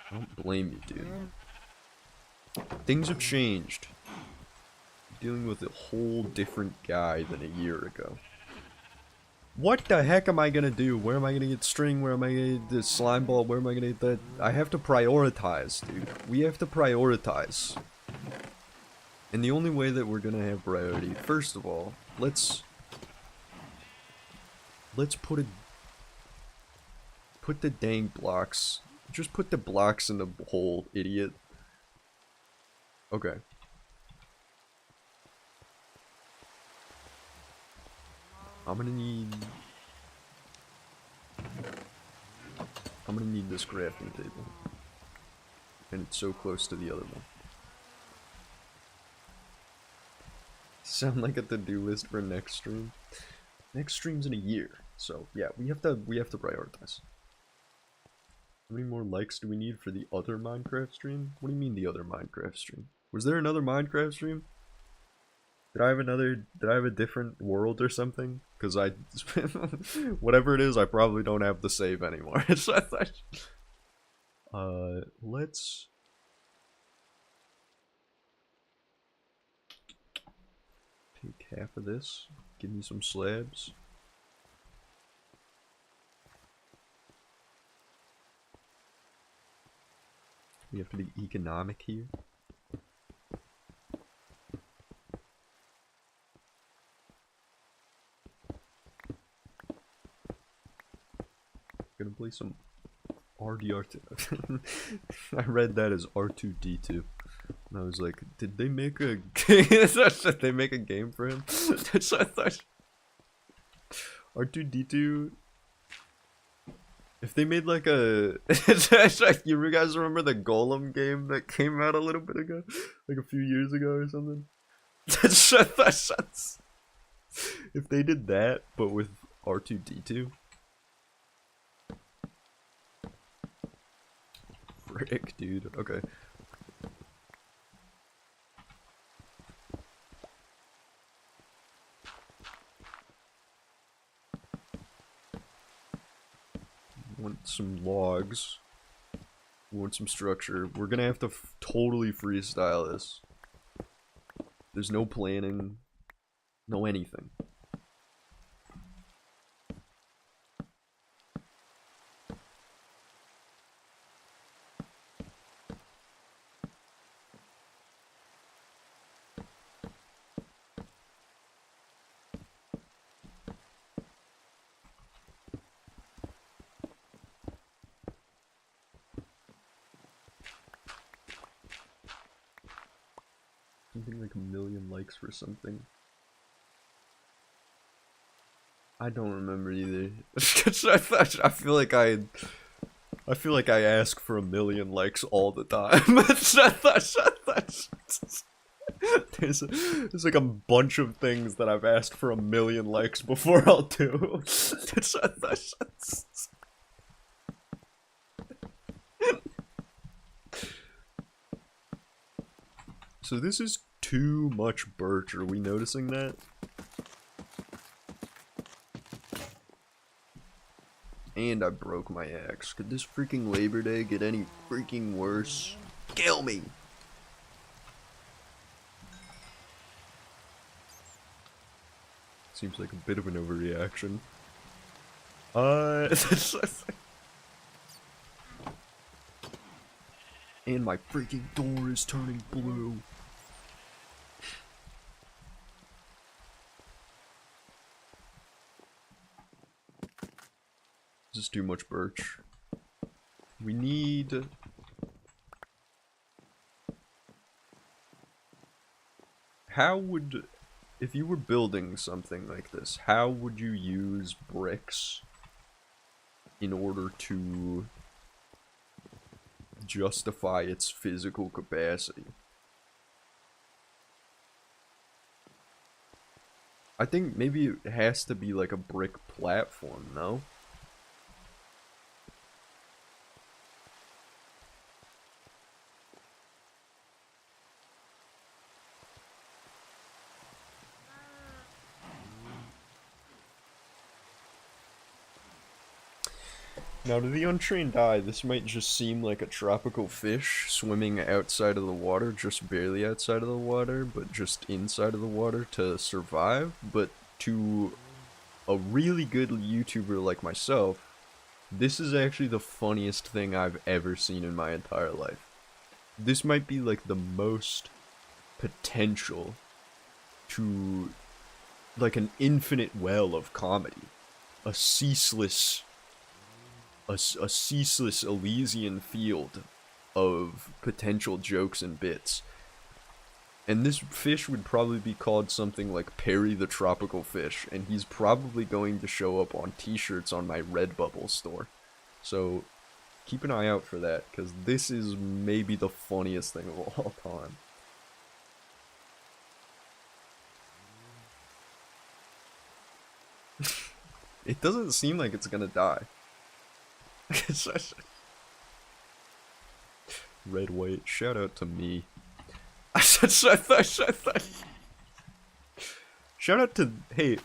I don't blame you, dude. Things have changed. I'm dealing with a whole different guy than a year ago. What the heck am I gonna do? Where am I gonna get string? Where am I gonna get the slime ball? Where am I gonna get that? I have to prioritize, dude. We have to prioritize. And the only way that we're gonna have priority, first of all, let's put the dang blocks. Just put the blocks in the hole, idiot. Okay. I'm gonna need this crafting table. And it's so close to the other one. Sound like a to-do list for next stream. Next stream's in a year. So yeah, we have to prioritize. How many more likes do we need for the other Minecraft stream? What do you mean the other Minecraft stream? Was there another Minecraft stream? Did I have a different world or something? Because whatever it is, I probably don't have the save anymore. Let's take half of this. Give me some slabs. We have to be economic here. Gonna play some RDR2. I read that as R2D2. And I was like, did they make a did they make a game for him? R2D2. If they made like a you guys remember the Golem game that came out a little bit ago? Like a few years ago or something? If they did that, but with R2D2. Frick, dude. Okay. Want some logs. We want some structure. We're gonna have to totally freestyle this. There's no planning. No anything. Something like 1 million likes for something. I don't remember either. I feel like I ask for 1 million likes all the time. There's like a bunch of things that I've asked for 1 million likes before I'll do. So this is too much birch. Are we noticing that? And I broke my axe. Could this freaking Labor Day get any freaking worse? Kill me! Seems like a bit of an overreaction. And my freaking door is turning blue. This is too much birch. We need how would, if you were building something like this, how would you use bricks in order to justify its physical capacity? I think maybe it has to be like a brick platform, no? Now, to the untrained eye, this might just seem like a tropical fish swimming outside of the water, just barely outside of the water, but just inside of the water to survive. But to a really good YouTuber like myself, this is actually the funniest thing I've ever seen in my entire life. This might be like the most potential to like an infinite well of comedy. A ceaseless Elysian field of potential jokes and bits. And this fish would probably be called something like Perry the Tropical Fish, and he's probably going to show up on t-shirts on my Redbubble store. So keep an eye out for that, because this is maybe the funniest thing of all time. It doesn't seem like it's gonna die. Red white, shout out to me. Shout out to, hey,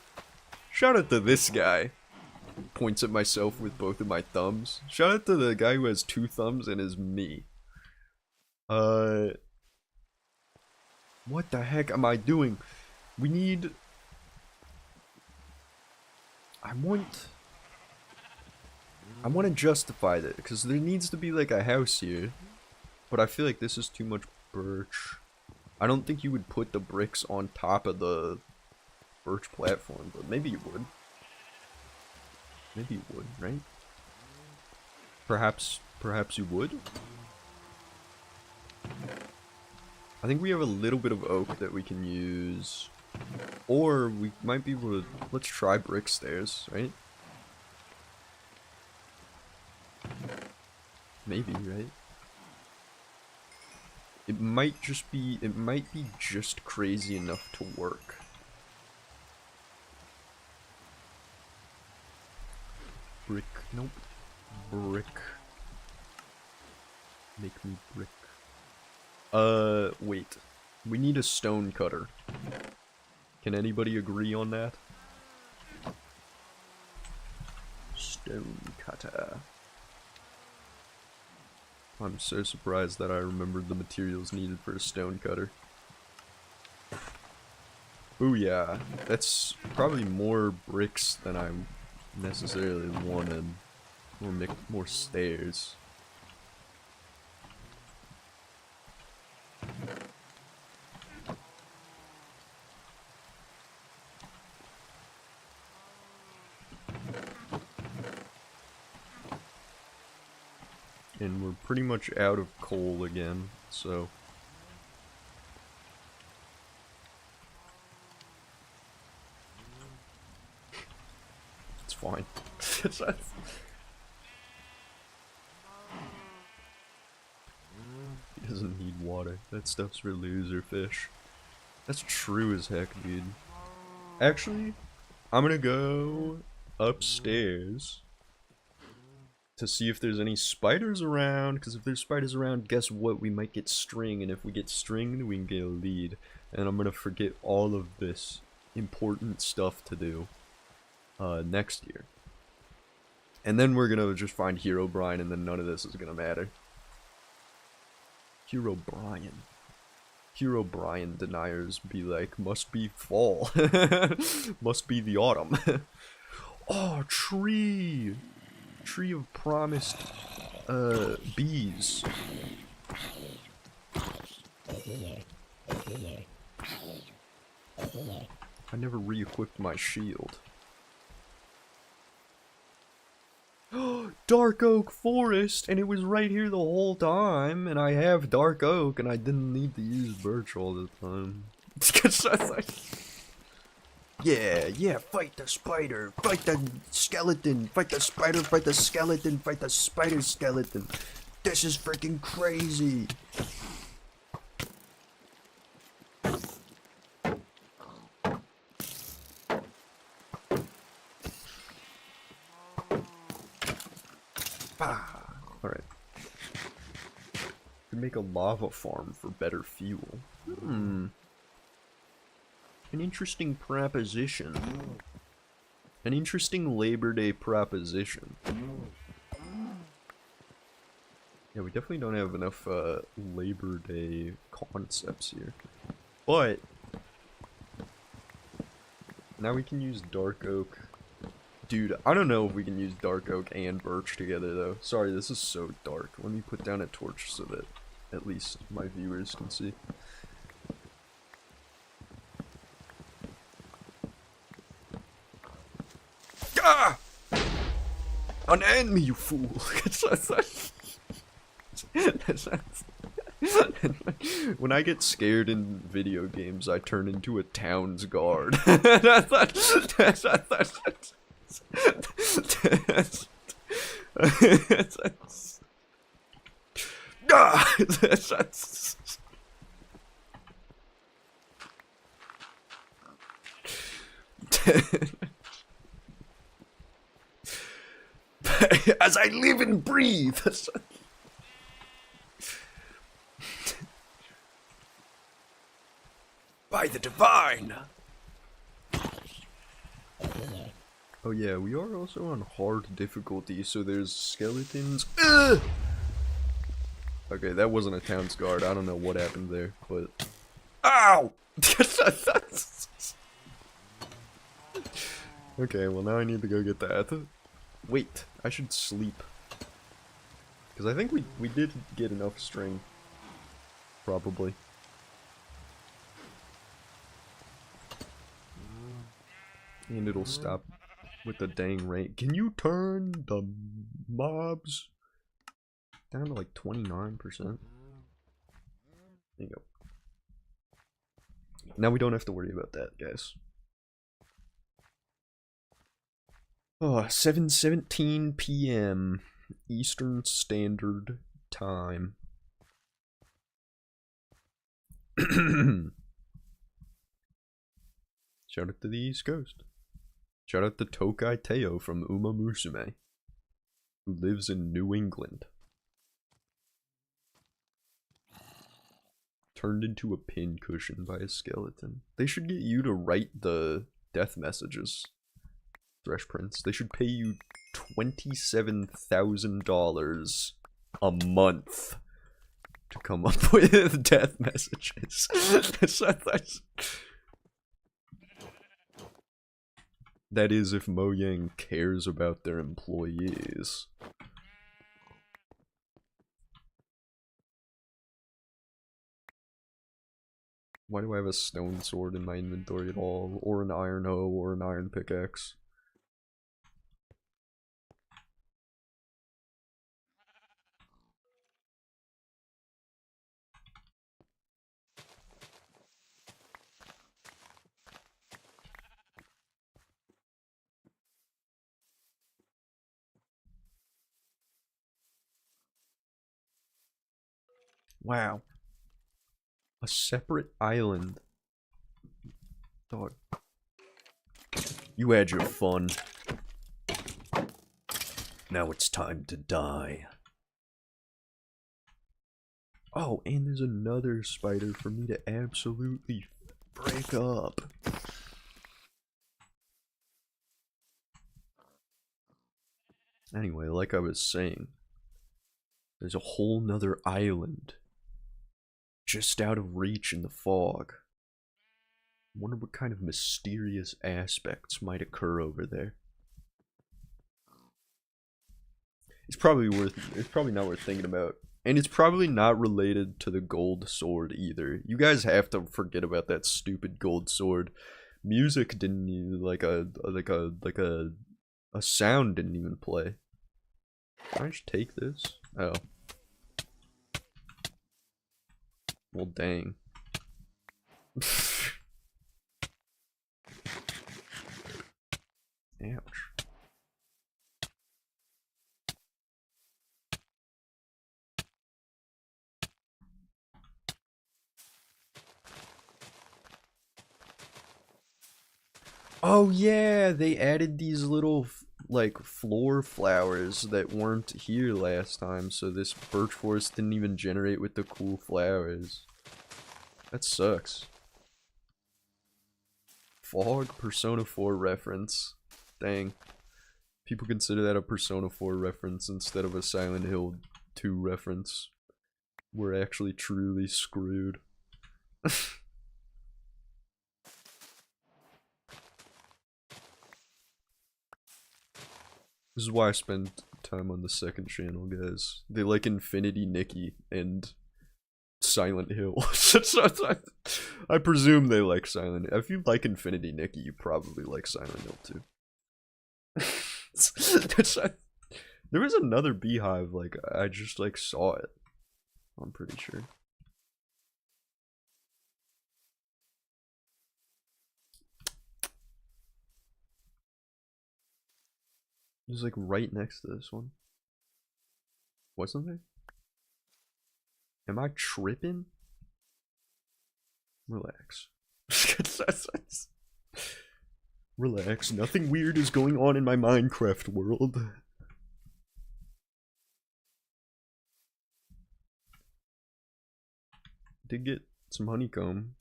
shout out to this guy. Points at myself with both of my thumbs. Shout out to the guy who has 2 thumbs and is me. What the heck am I doing? We need, I want to justify that, because there needs to be like a house here. But I feel like this is too much birch. I don't think you would put the bricks on top of the birch platform, but maybe you would. Maybe you would, right? Perhaps you would? I think we have a little bit of oak that we can use. Or we might be able to, let's try brick stairs, right? Maybe, right? It might be just crazy enough to work. Brick, nope. Brick. Make me brick. Wait. We need a stone cutter. Can anybody agree on that? Stone cutter. I'm so surprised that I remembered the materials needed for a stone cutter. Ooh yeah, that's probably more bricks than I necessarily wanted. More stairs. And we're pretty much out of coal again, so... It's fine. He doesn't need water. That stuff's for loser fish. That's true as heck, dude. Actually, I'm gonna go upstairs to see if there's any spiders around, because if there's spiders around, guess what? We might get string, and if we get string, we can get a lead. And I'm gonna forget all of this important stuff to do next year. And then we're gonna just find Hero Brian, and then none of this is gonna matter. Hero Brian. Hero Brian deniers be like, must be fall. Must be the autumn. Oh, tree! Tree of promised bees. I never re-equipped my shield. Dark oak forest, and it was right here the whole time, and I have dark oak, and I didn't need to use birch all the time. Yeah, yeah, fight the spider, fight the skeleton, fight the spider, fight the skeleton, fight the spider skeleton. This is freaking crazy. Ah, alright. Could make a lava farm for better fuel. An interesting proposition. An interesting Labor Day proposition. Yeah, we definitely don't have enough Labor Day concepts here. But now we can use dark oak. Dude, I don't know if we can use dark oak and birch together though. Sorry, this is so dark. Let me put down a torch so that at least my viewers can see. Ah! Unend me, you fool! When I get scared in video games, I turn into a town's guard. As I live and breathe. By the divine. Oh yeah, we are also on hard difficulty, so there's skeletons. Ugh! Okay, that wasn't a town's guard. I don't know what happened there, but ow! Okay, well now I need to go get that. Wait, I should sleep. Because I think we did get enough string. Probably. And it'll stop with the dang rate. Can you turn the mobs down to like 29%? There you go. Now we don't have to worry about that, guys. Oh, 7:17 p.m. Eastern Standard Time. Shout out to the East Coast. Shout out to Tokai Teo from Uma Musume, who lives in New England. Turned into a pincushion by a skeleton. They should get you to write the death messages, Thresh Prince. They should pay you $27,000 a month to come up with death messages. That is if Mojang cares about their employees. Why do I have a stone sword in my inventory at all? Or an iron hoe, or an iron pickaxe? Wow. A separate island. Dog. You had your fun. Now it's time to die. Oh, and there's another spider for me to absolutely break up. Anyway, like I was saying, there's a whole nother island just out of reach in the fog. I wonder what kind of mysterious aspects might occur over there. It's probably not worth thinking about. And it's probably not related to the gold sword either. You guys have to forget about that stupid gold sword. Music didn't even, like a sound didn't even play. Can I just take this? Oh. Well, dang. Ouch. Oh yeah, they added these little like floor flowers that weren't here last time, so this birch forest didn't even generate with the cool flowers. That sucks. Fog Persona 4 reference. Dang. People consider that a Persona 4 reference instead of a Silent Hill 2 reference. We're actually truly screwed. This is why I spend time on the second channel, guys. They like Infinity Nikki and Silent Hill. I presume they like Silent Hill. If you like Infinity Nikki, you probably like Silent Hill too. There was another beehive, like, I just like saw it. I'm pretty sure. It was like right next to this one. Wasn't there? Am I tripping? Relax. Relax, nothing weird is going on in my Minecraft world. Did get some honeycomb.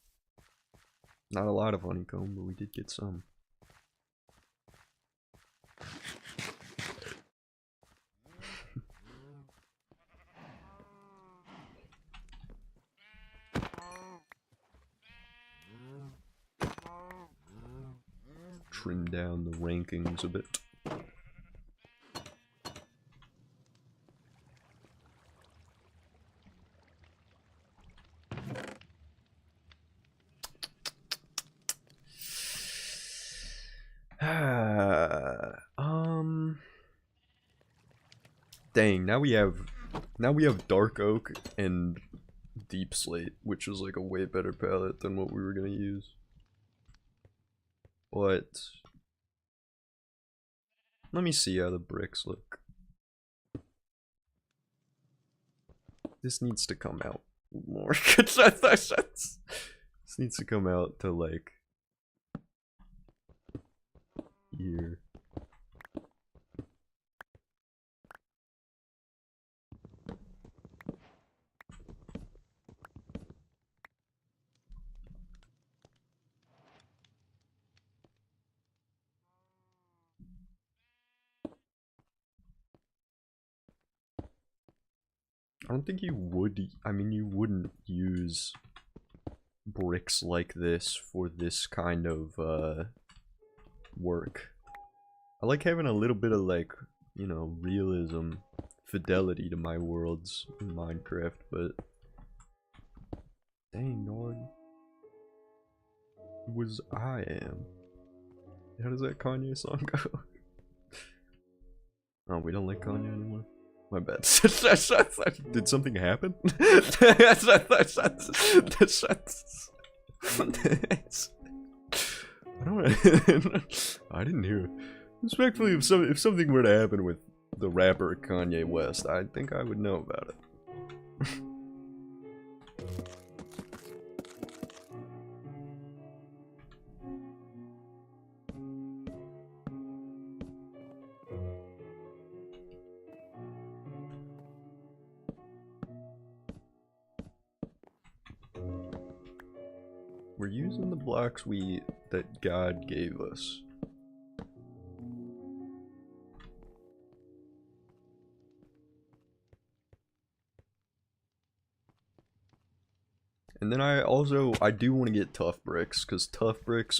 Not a lot of honeycomb, but we did get some. Trim down the rankings a bit. Dang, now we have dark oak and deep slate, which is like a way better palette than what we were gonna use. But let me see how the bricks look. This needs to come out more. This needs to come out to like here. I don't think you would, I mean, you wouldn't use bricks like this for this kind of, work. I like having a little bit of, like, you know, realism, fidelity to my worlds in Minecraft, but... Dang, dog. Was I am. How does that Kanye song go? Oh, we don't like Kanye anymore? My bad. Did something happen? I don't. I didn't hear. Respectfully, if something were to happen with the rapper Kanye West, I think I would know about it. We're using the blocks that God gave us. And then I do want to get tough bricks, because tough bricks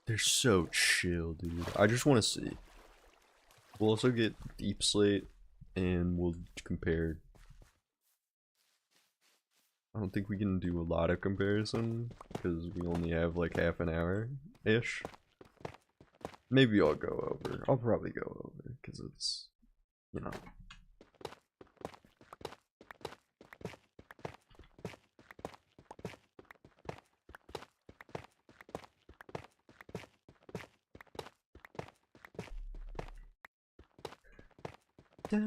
they're so chill, dude. I just want to see. We'll also get deep slate, and we'll compare. I don't think we can do a lot of comparison, because we only have like half an hour-ish. Maybe I'll go over. I'll probably go over, because it's, you know. We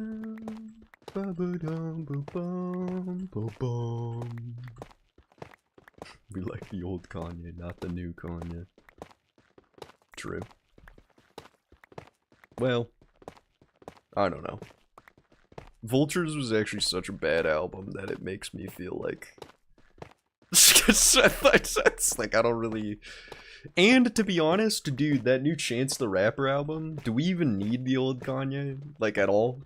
like the old Kanye, not the new Kanye. True. Well, I don't know. Vultures was actually such a bad album that it makes me feel like it's like I don't really. And to be honest, dude, that new Chance the Rapper album, do we even need the old Kanye? Like, at all?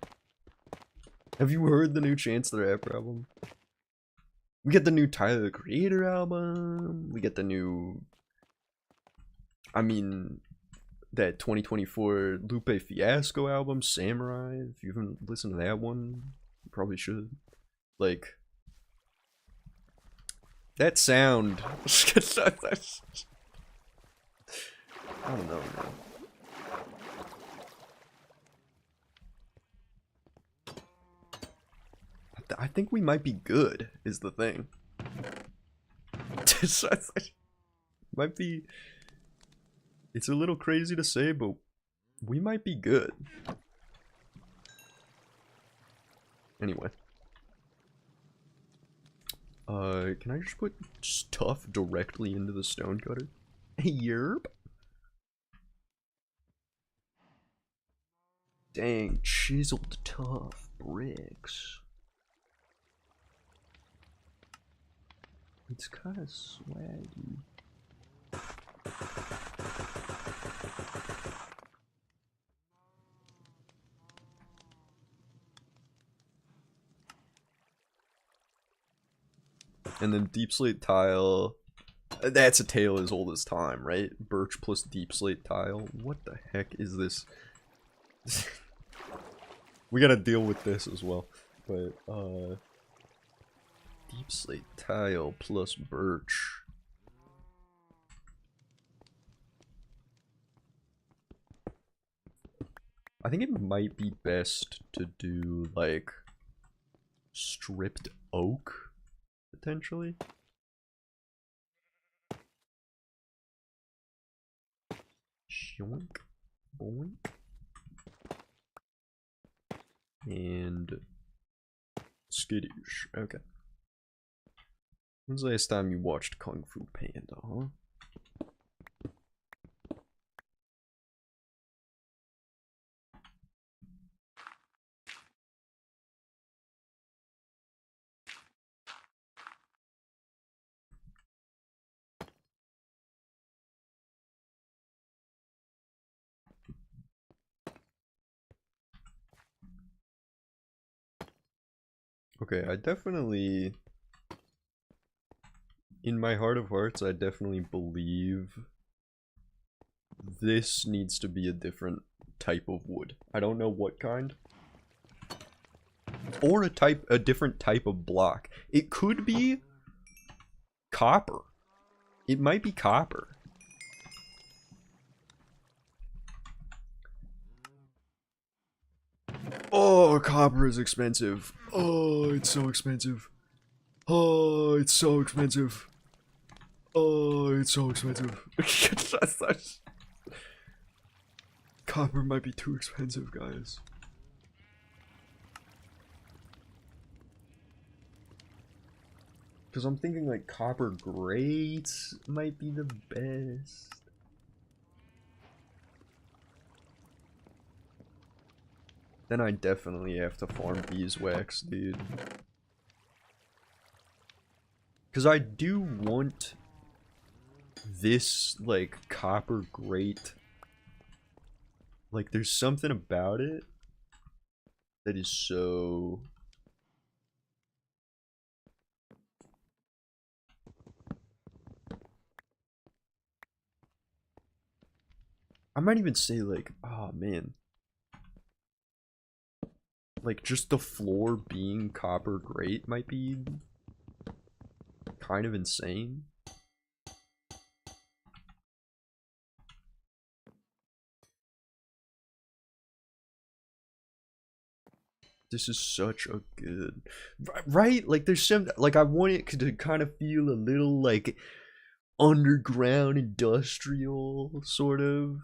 Have you heard the new Chance the Rapper album? We get the new Tyler the Creator album. We get the new. I mean, that 2024 Lupe Fiasco album, Samurai. If you haven't listened to that one, you probably should. Like, that sound. I don't know, man. I think we might be good, is the thing. Might be. It's a little crazy to say, but we might be good. Anyway. Can I just put stuff directly into the stone cutter? Yerp. Dang, chiseled tough bricks. It's kind of swaggy. And then deep slate tile. That's a tale as old as time, right? Birch plus deep slate tile. What the heck is this? We gotta deal with this as well. But, deep slate tile plus birch. I think it might be best to do, like, stripped oak, potentially. Shoink, boink. And skittish. Okay. When's the last time you watched Kung Fu Panda, huh? Okay, I definitely, in my heart of hearts, I definitely believe this needs to be a different type of wood. I don't know what kind. Or a different type of block. It could be copper. It might be copper. Oh, copper is expensive. Oh, it's so expensive. Oh, it's so expensive. Oh, it's so expensive. Copper might be too expensive, guys. Because I'm thinking like copper grates might be the best. Then I definitely have to farm beeswax, dude. Because I do want this, like, copper grate. Like, there's something about it that is so... I might even say, like, oh, man. Like, just the floor being copper grate might be kind of insane. This is such a good... Right? Like, there's some... Like, I want it to kind of feel a little, like, underground industrial, sort of.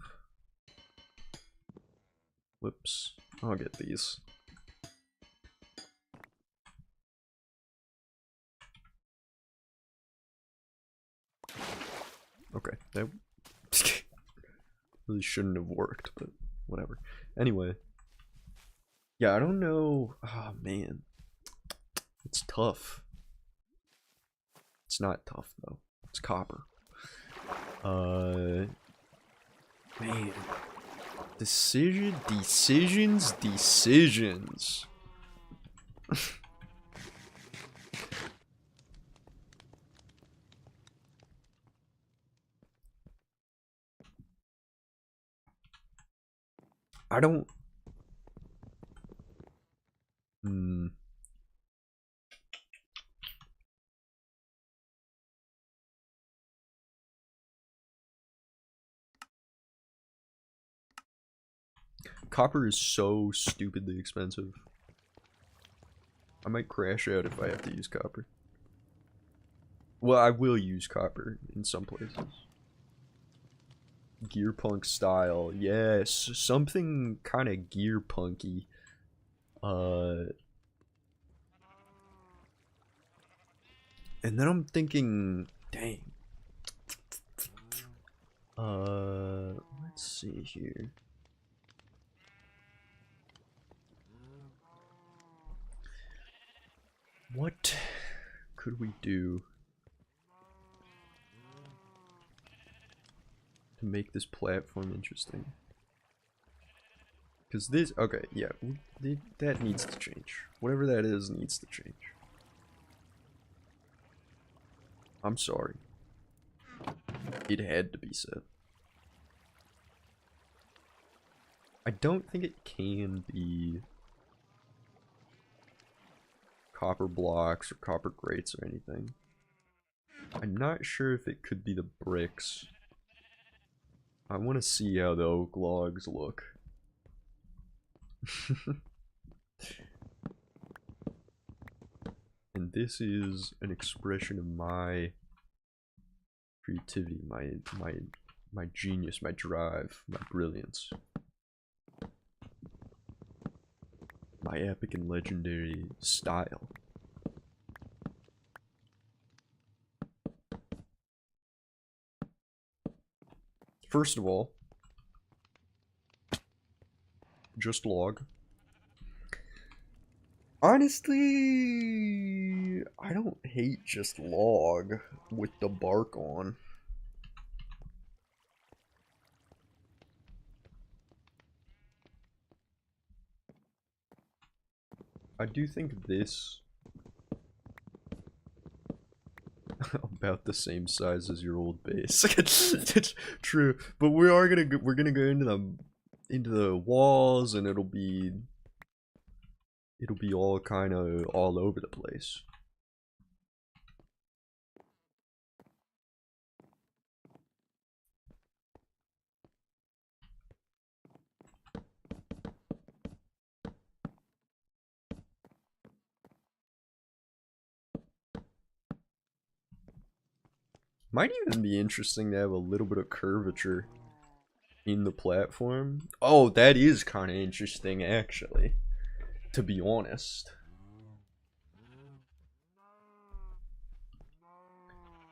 Whoops. I'll get these. Okay, that really shouldn't have worked, but whatever. Anyway. Yeah, I don't know. Oh, man. It's tough. It's not tough, though. It's copper. Man. Decisions. I don't... Copper is so stupidly expensive. I might crash out if I have to use copper. Well, I will use copper in some places. Gearpunk style, yes, something kind of gearpunky. And then I'm thinking, dang. Let's see here. What could we do to make this platform interesting? Because this, okay, yeah, that needs to change. Whatever that is needs to change. I'm sorry. It had to be said. I don't think it can be copper blocks or copper grates or anything. I'm not sure if it could be the bricks. I want to see how the oak logs look. And this is an expression of my creativity, my genius, my drive, my brilliance. My epic and legendary style. First of all, just log. Honestly, I don't hate just log with the bark on. I do think this about the same size as your old base. It's true, but we're gonna go into the walls, and it'll be all kind of all over the place. Might even be interesting to have a little bit of curvature in the platform. Oh, that is kind of interesting, actually, to be honest.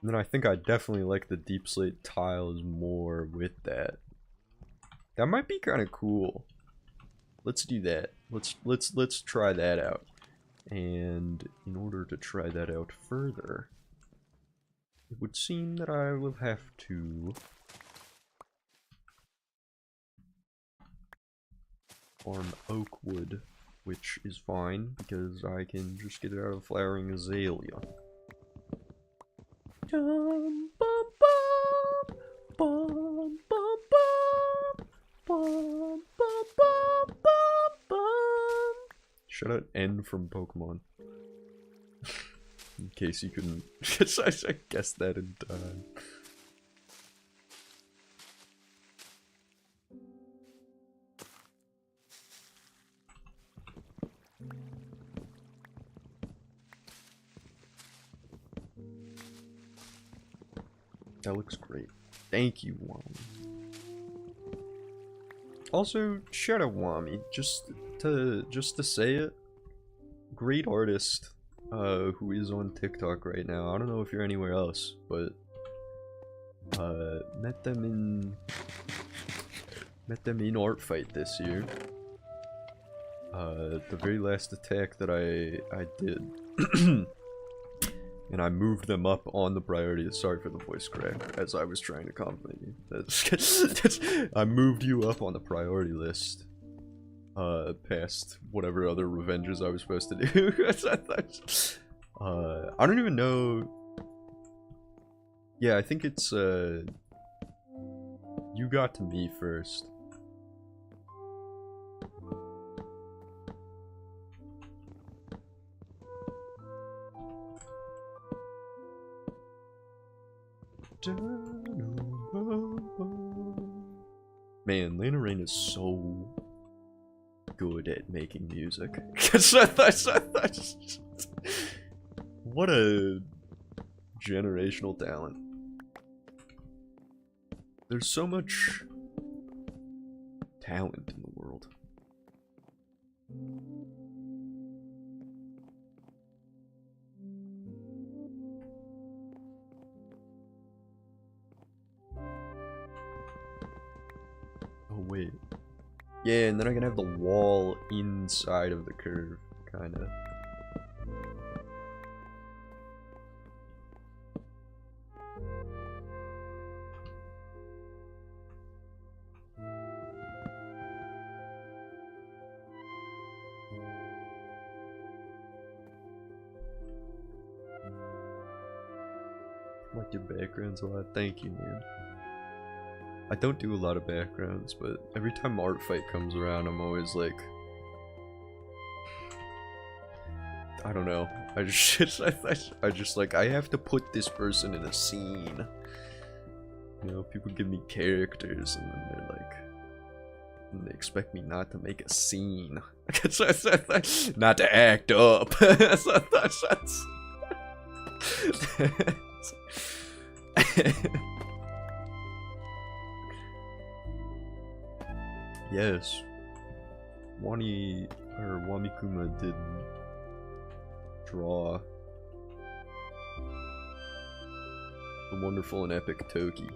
And then I think I definitely like the deep slate tiles more with that. That might be kind of cool. Let's do that. Let's try that out. And in order to try that out further, it would seem that I will have to farm oak wood, which is fine because I can just get it out of flowering azalea. Bum, bum, bum, bum, bum, bum, bum, bum, bum, bum. Shout out N from Pokemon. In case you couldn't I guessed that in time. That looks great. Thank you, Wami. Also, shout out Wami, just to say it. Great artist. Who is on TikTok right now. I don't know if you're anywhere else, but Met them in art fight this year. The very last attack that I did. And I moved them up on the priority. Sorry for the voice crack, as I was trying to compliment you. I moved you up on the priority list. Past whatever other revenges I was supposed to do. I don't even know. Yeah, I think it's, you got to me first. Man, Lana Rain is so good at making music. What a generational talent. There's so much talent in the world. Oh wait. Yeah, and then I can have the wall inside of the curve, kinda. Like your backgrounds a lot. Thank you, man. I don't do a lot of backgrounds, but every time art fight comes around, I'm always like, I don't know. I just like, I have to put this person in a scene. You know, people give me characters, and then they're like, and they expect me not to make a scene, not to act up. Yes, Wamikuma did draw the wonderful and epic Toki.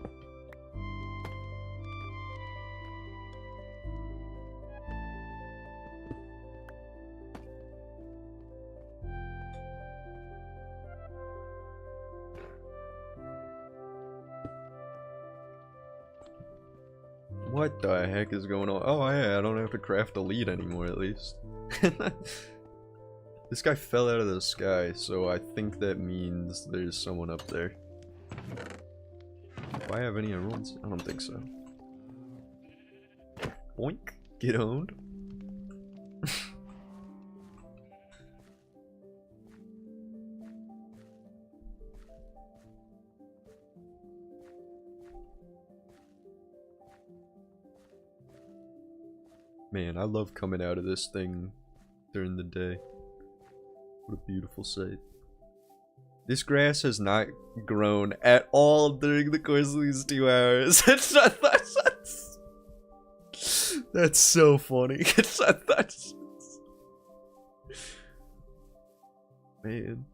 What the heck is going on? Oh yeah, I don't have to craft a lead anymore at least. This guy fell out of the sky, so I think that means there's someone up there. Do I have any emeralds? I don't think so. Boink. Get owned. Man, I love coming out of this thing during the day. What a beautiful sight. This grass has not grown at all during the course of these 2 hours. That's so funny. Man.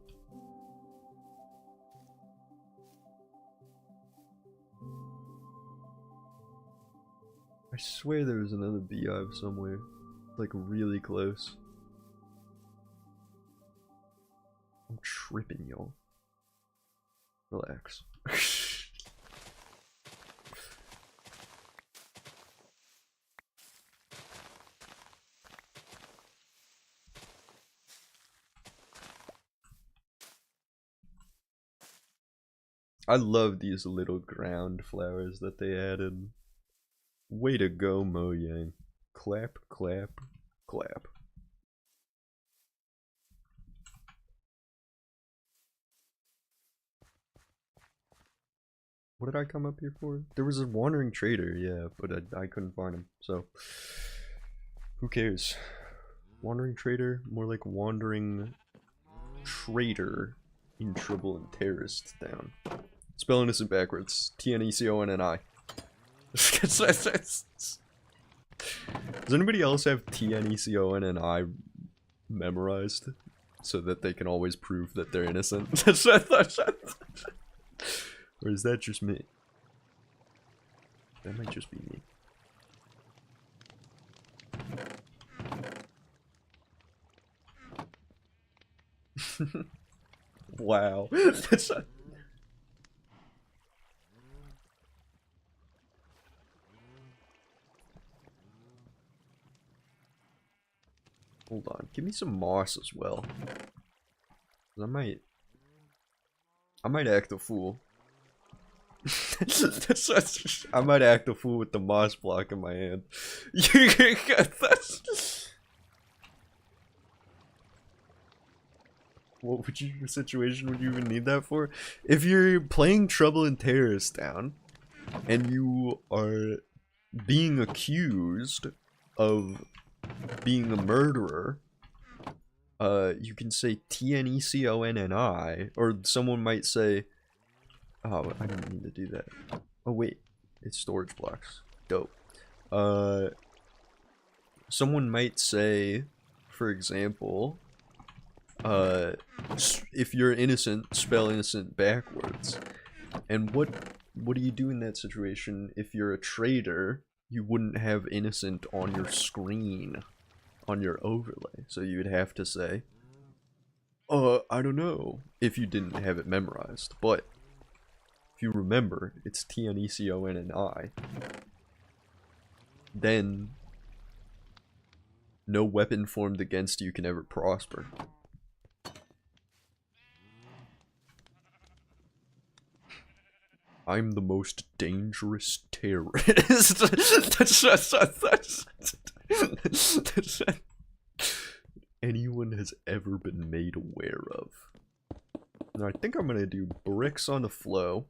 I swear there was another beehive somewhere, like really close. I'm tripping, y'all. Relax. I love these little ground flowers that they added. Way to go, Mojang. Clap, clap, clap. What did I come up here for? There was a wandering trader, yeah, but I couldn't find him, so who cares? Wandering trader, more like wandering trader in trouble and terrorist town. Spell innocent backwards. T-N-E-C-O-N-N-I. Does anybody else have T-N-E-C-O-N-N-I memorized so that they can always prove that they're innocent? Or is that just me? That might just be me. Wow. That's a... Hold on, give me some moss as well. I might act a fool. I might act a fool with the moss block in my hand. What situation would you even need that for? If you're playing Trouble in Terrorist Town and you are being accused of being a murderer, you can say TNECONNI, or someone might say, oh, I didn't mean to do that. Oh wait, it's storage blocks. Dope. Someone might say, for example, if you're innocent, spell innocent backwards. And what do you do in that situation? If you're a traitor, you wouldn't have innocent on your screen, on your overlay. So you would have to say, I don't know, if you didn't have it memorized. But if you remember, it's TNECONNI. Then no weapon formed against you can ever prosper. I'm the most dangerous terrorist. That's anyone has ever been made aware of. Now I think I'm gonna do bricks on the flow.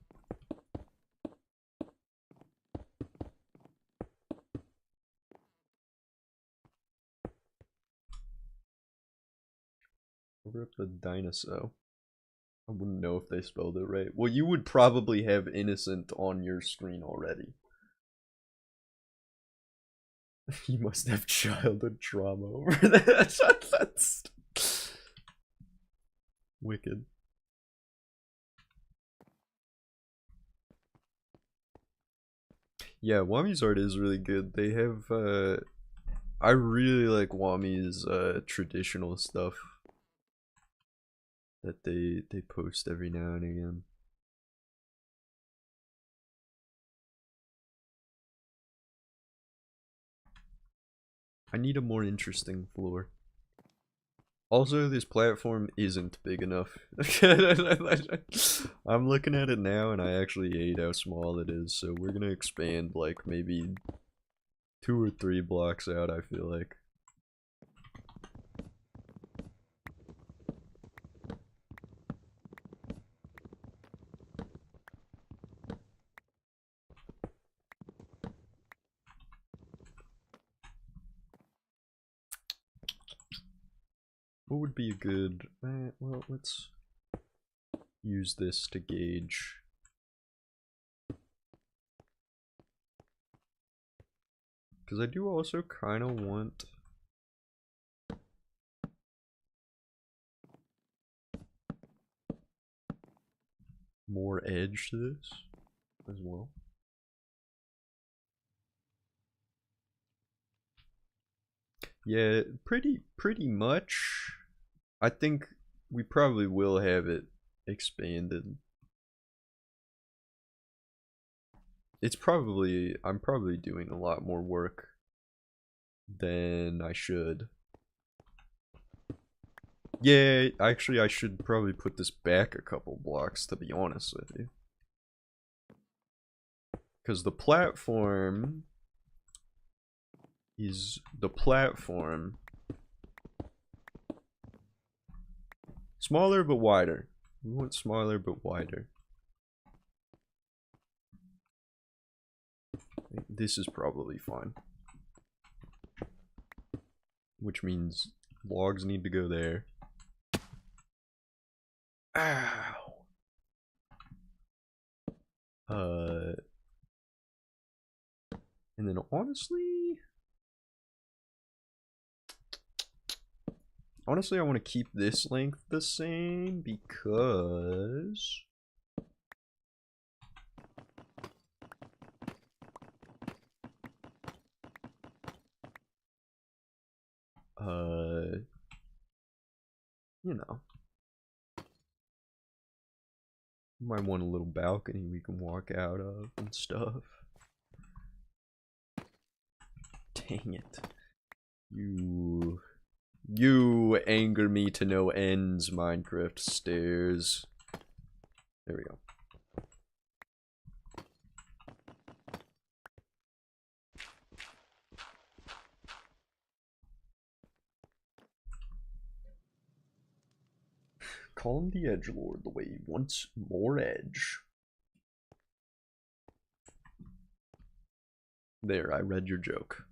Over up the dinosaur. I wouldn't know if they spelled it right. Well, you would probably have innocent on your screen already. You must have childhood trauma over that. That's wicked. Yeah, Wami's art is really good. They have, I really like Wami's traditional stuff that they post every now and again. I need a more interesting floor. Also, this platform isn't big enough. I'm looking at it now and I actually hate how small it is, so we're gonna expand like maybe 2 or 3 blocks out, I feel like. What would be a good... well, let's use this to gauge. Because I do also kind of want... more edge to this as well. Yeah, pretty much. I think we probably will have it expanded. It's probably, I'm probably doing a lot more work than I should. Yeah, actually I should probably put this back a couple blocks, to be honest with you. Because the platform is the platform. Smaller but wider. We want smaller but wider. This is probably fine. Which means logs need to go there. Ow. And then honestly, I want to keep this length the same because You know. Might want a little balcony we can walk out of and stuff. Dang it. You anger me to no ends, Minecraft stairs. There we go. Call him the edgelord the way he wants more edge. There, I read your joke.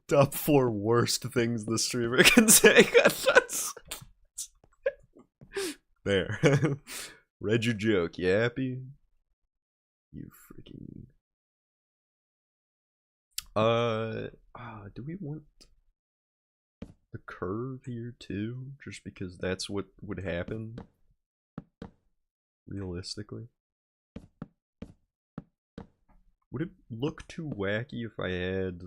Top 4 worst things the streamer can say. There. Read your joke, you happy? You freaking... do we want the curve here too? Just because that's what would happen, realistically. Would it look too wacky if I had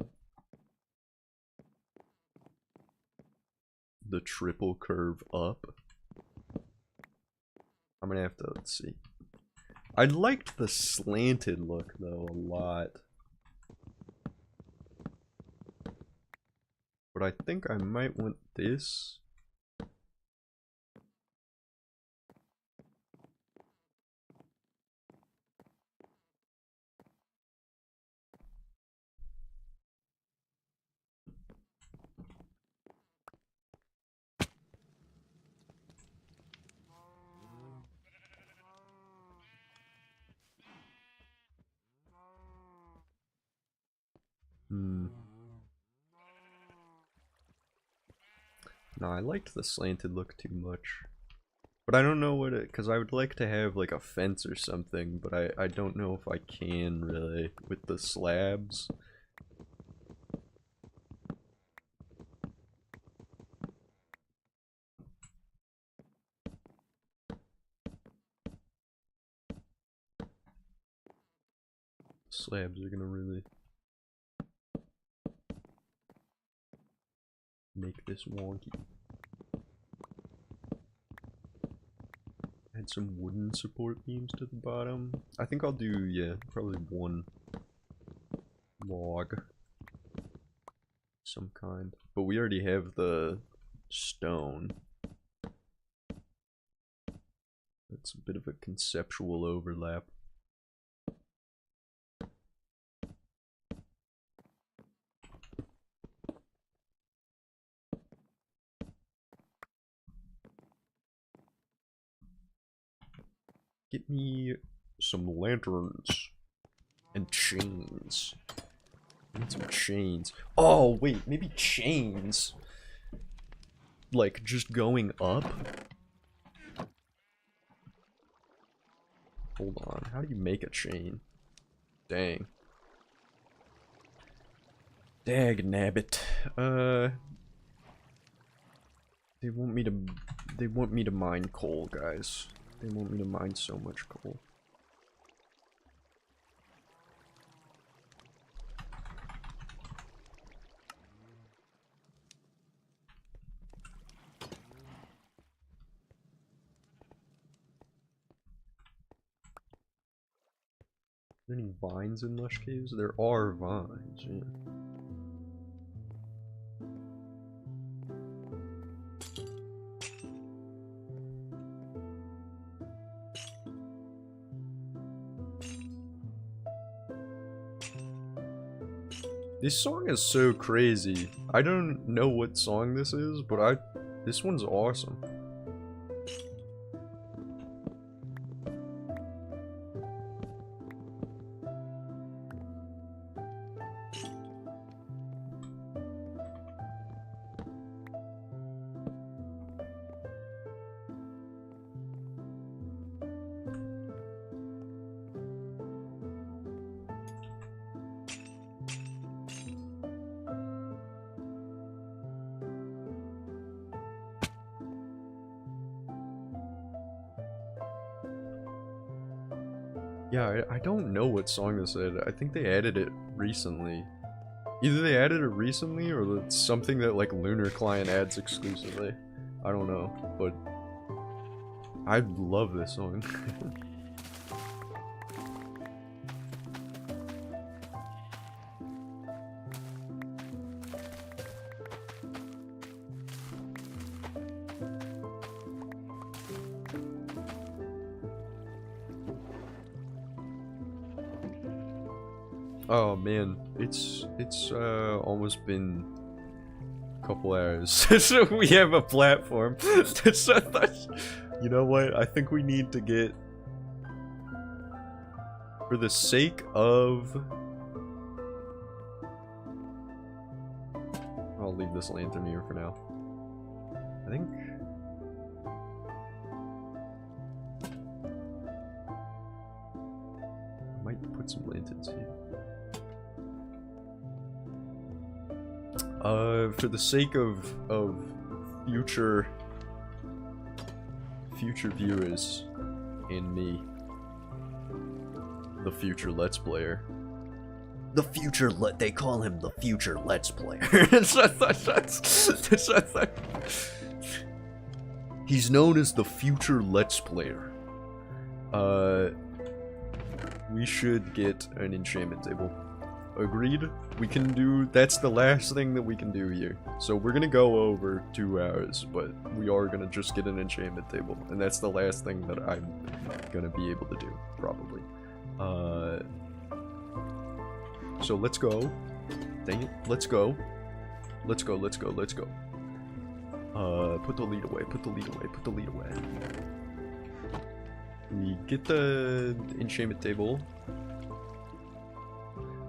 the triple curve up? I'm gonna have to, let's see. I liked the slanted look though a lot. But I think I might want this. No, I liked the slanted look too much. But I don't know what it, because I would like to have like a fence or something, but I don't know if I can really with the slabs. Slabs are gonna really make this wonky. Add some wooden support beams to the bottom. I think I'll do, yeah, probably one log. Some kind. But we already have the stone. That's a bit of a conceptual overlap. Get me some lanterns and chains. I need some chains. Oh, wait, maybe chains. Like, just going up? Hold on, how do you make a chain? Dang. Dag nabbit. They want me to mine coal, guys. They want me to mine so much coal. Are there any vines in Lush Caves? There are vines, yeah. This song is so crazy. I don't know what song this is, but this one's awesome. Yeah, I don't know what song this is. I think they added it recently. Either they added it recently or it's something that like Lunar Client adds exclusively. I don't know, but I love this song. Oh man, it's almost been a couple hours since we have a platform. You know what? I think we need to get, for the sake of, I'll leave this lantern here for now. I think I might put some lanterns here. For the sake of future viewers and me, the future Let's Player. The future they call him the future Let's Player. He's known as the future Let's Player. We should get an enchantment table. Agreed? We can do, that's the last thing that we can do here. So we're gonna go over 2 hours, but we are gonna just get an enchantment table. And that's the last thing that I'm gonna be able to do, probably. So let's go. Dang it, let's go. Let's go, let's go, let's go. Put the lead away, put the lead away, put the lead away. We get the enchantment table.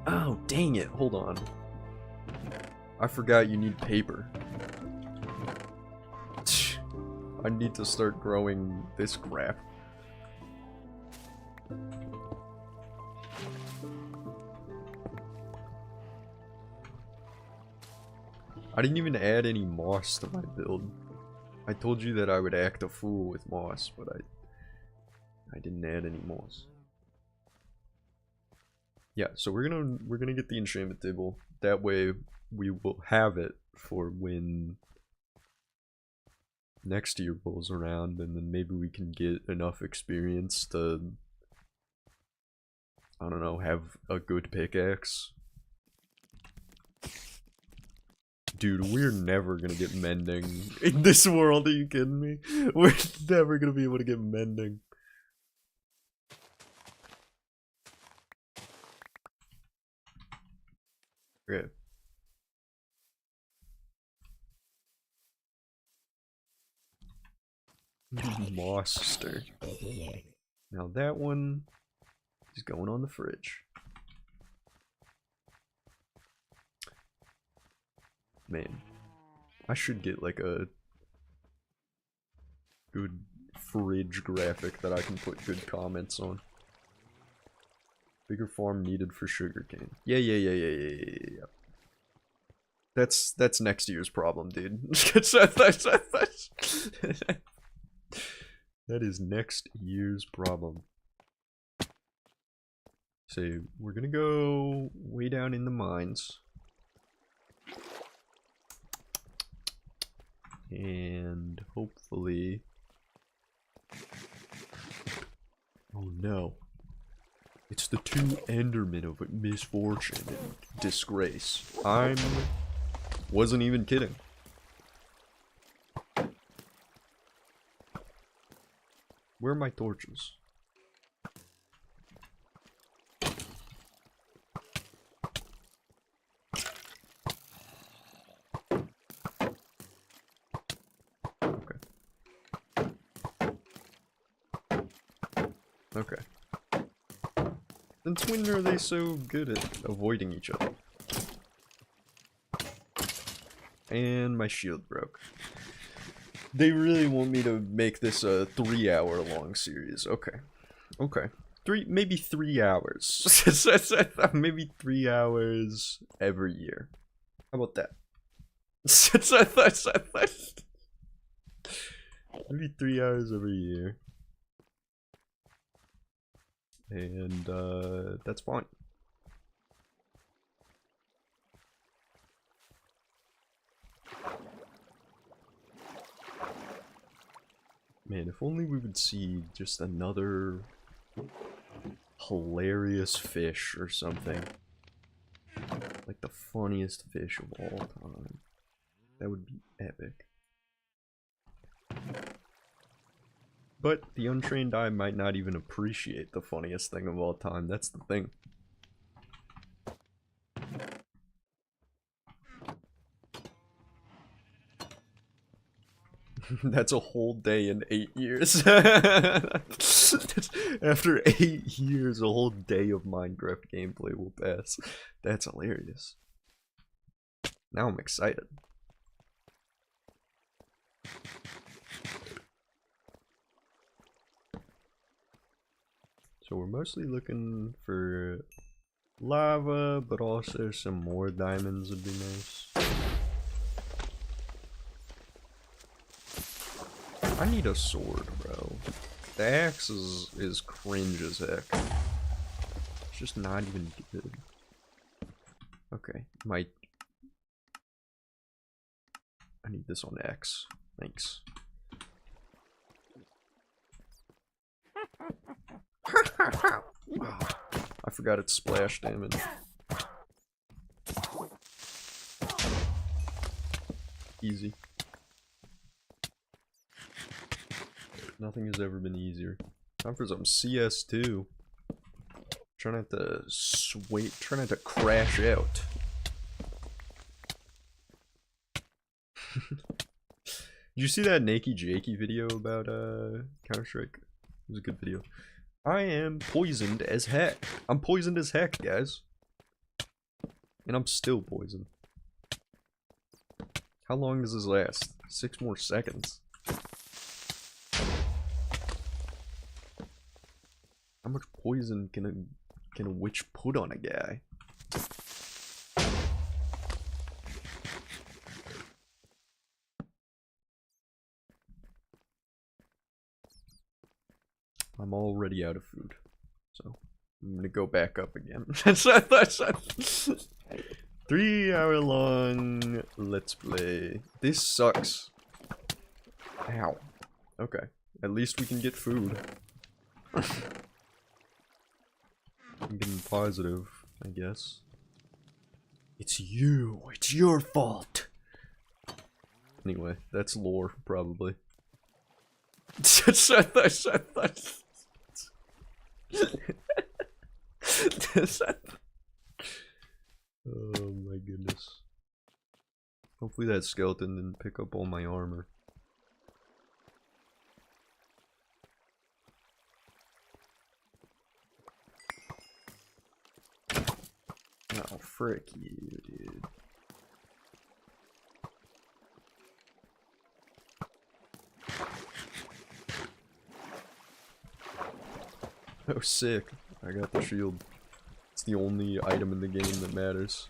Oh, dang it. Hold on. I forgot you need paper. I need to start growing this crap. I didn't even add any moss to my build. I told you that I would act a fool with moss, but I didn't add any moss. Yeah, so we're gonna get the enchantment table. That way we will have it for when next year rolls around, and then maybe we can get enough experience to, I don't know, have a good pickaxe. Dude, we're never gonna get mending in this world, are you kidding me? We're never gonna be able to get mending. Okay. Monster. Now that one is going on the fridge. Man, I should get like a good fridge graphic that I can put good comments on. Bigger farm needed for sugarcane. Yeah. That's next year's problem, dude. That is next year's problem. So we're gonna go way down in the mines. And hopefully... Oh no. It's the 2 Endermen of misfortune and disgrace. Wasn't even kidding. Where are my torches? Okay. Since when are they so good at avoiding each other? And my shield broke. They really want me to make this a 3-hour long series. Okay. Okay. Maybe 3 hours. Maybe 3 hours every year. How about that? Maybe 3 hours every year. And that's fine. Man, if only we would see just another hilarious fish or something. Like the funniest fish of all time. That would be epic. But the untrained eye might not even appreciate the funniest thing of all time. That's the thing. That's a whole day in 8 years. After 8 years, a whole day of Minecraft gameplay will pass. That's hilarious. Now I'm excited. So we're mostly looking for lava, but also some more diamonds would be nice. I need a sword, bro. The axe is cringe as heck. It's just not even good. Okay, I need this on X. Thanks. Wow. I forgot its splash damage. Easy. Nothing has ever been easier. Time for some CS2. Try not to try not to crash out. Did you see that Nakey Jakey video about Counter-Strike? It was a good video. I am poisoned as heck. I'm poisoned as heck, guys. And I'm still poisoned. How long does this last? 6 more seconds. How much poison can a witch put on a guy? I'm already out of food, so I'm gonna go back up again. 3-hour-long let's play. This sucks. Ow. Okay, at least we can get food. I'm getting positive, I guess. It's you. It's your fault. Anyway, that's lore, probably. Oh my goodness. Hopefully that skeleton didn't pick up all my armor. Oh, frick you, dude. Oh, sick. I got the shield. It's the only item in the game that matters.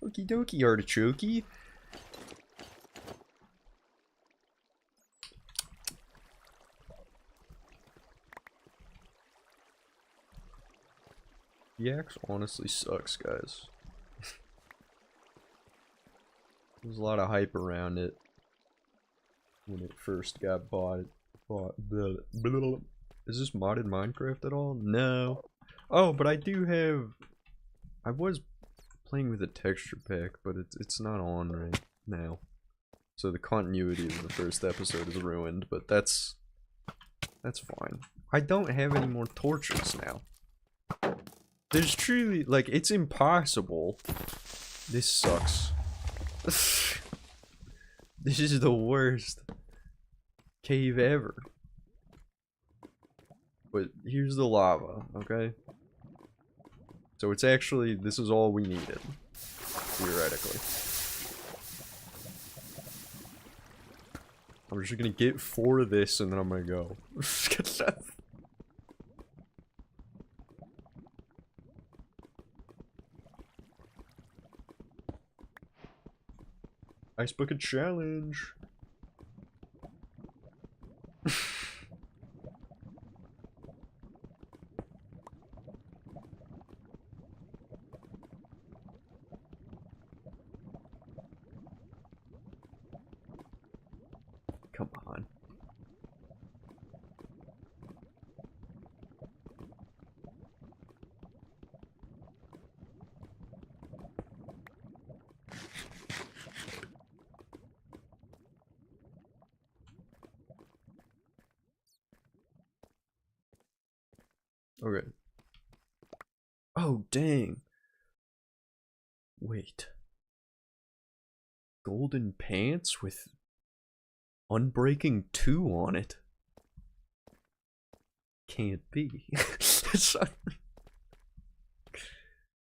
Okie dokie, artichoke. The axe honestly sucks, guys. There's a lot of hype around it when it first got bought. Is this modded Minecraft at all? No. Oh, but I do have. I was playing with a texture pack, but it's not on right now. So the continuity of the first episode is ruined, but that's fine. I don't have any more torches now. There's truly, like, it's impossible. This sucks. This is the worst cave ever. But here's the lava, okay? So it's actually, this is all we needed, theoretically. I'm just gonna get 4 of this and then I'm gonna go. Ice bucket challenge. Come on. Okay. Oh, dang. Wait. Golden pants with Unbreaking 2 on it? Can't be.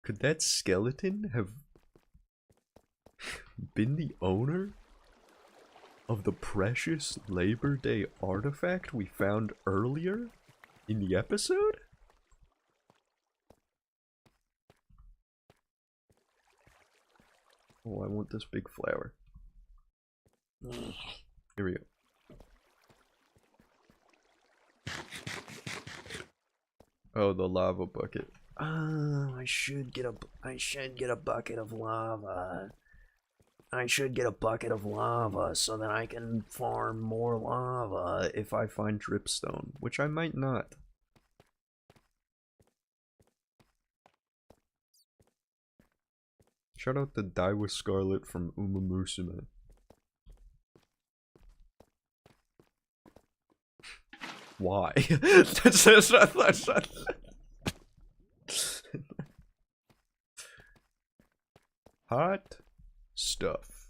Could that skeleton have been the owner of the precious Labor Day artifact we found earlier in the episode? Oh, I want this big flower. Here we go. Oh, the lava bucket. I should get a bucket of lava. I should get a bucket of lava so that I can farm more lava if I find dripstone, which I might not. Shout out to Daiwa Scarlet from Uma Musume. Why? Hot stuff.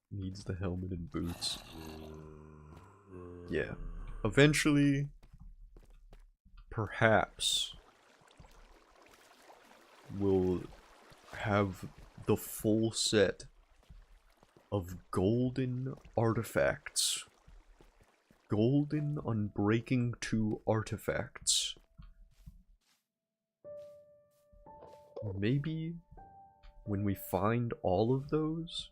Needs the helmet and boots. Yeah. Eventually, perhaps, we'll have the full set of golden artifacts. Golden Unbreaking 2 artifacts. Or maybe, when we find all of those,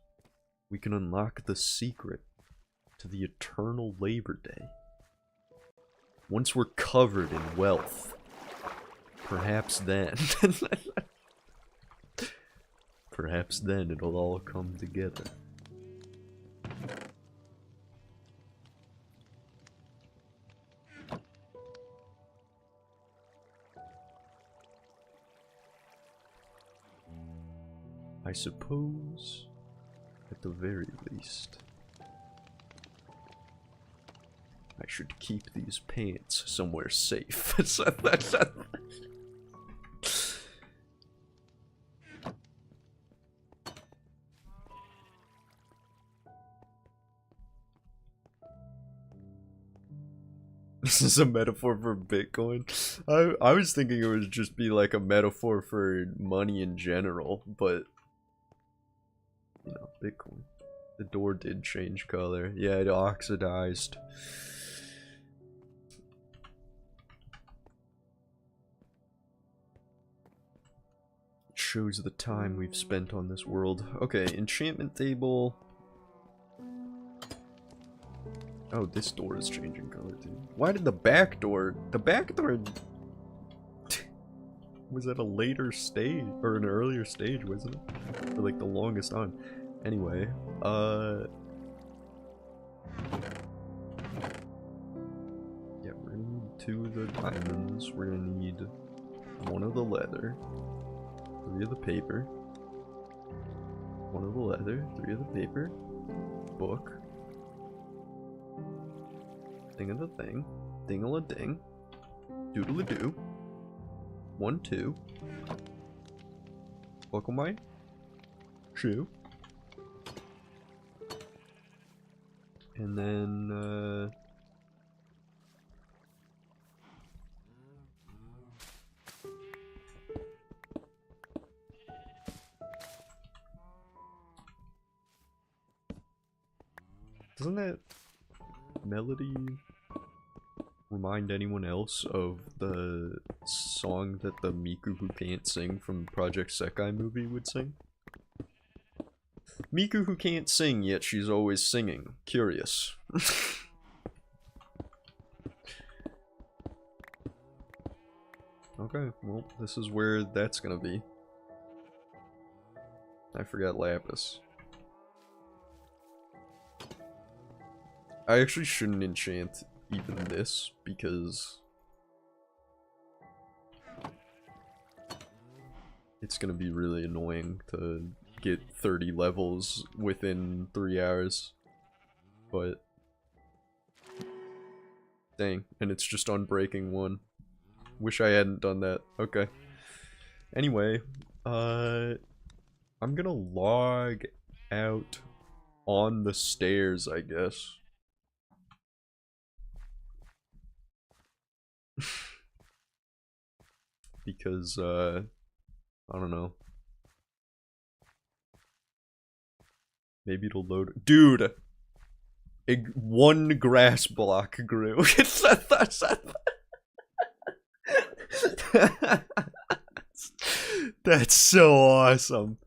we can unlock the secret to the eternal Labor Day. Once we're covered in wealth, perhaps then, perhaps then it'll all come together. I suppose, at the very least, I should keep these pants somewhere safe. This is a metaphor for Bitcoin. I was thinking it would just be like a metaphor for money in general, but you know, Bitcoin. The door did change color. Yeah, it oxidized. It shows the time we've spent on this world. Okay, enchantment table. Oh, this door is changing color too. Why did the back door was at a later stage, or an earlier stage, wasn't it? For like the longest time. Anyway, yeah, we're gonna need 2 of the diamonds, we're gonna need 1 of the leather, 3 of the paper, 1 of the leather, 3 of the paper, book, thing of the thing, ding-a-la-ding, doodle-a-doo, 1, 2, buckle my shoe, and then, Doesn't that melody remind anyone else of the song that the Miku who can't sing from Project Sekai movie would sing? Miku who can't sing, yet she's always singing. Curious. Okay, well, this is where that's gonna be. I forgot Lapis. I actually shouldn't enchant even this, because it's gonna be really annoying to get 30 levels within 3 hours. But dang, and it's just Unbreaking 1. Wish I hadn't done that. Okay. Anyway, I'm gonna log out on the stairs, I guess. Because, I don't know. Maybe it'll load. Dude! One grass block grew. That's so awesome.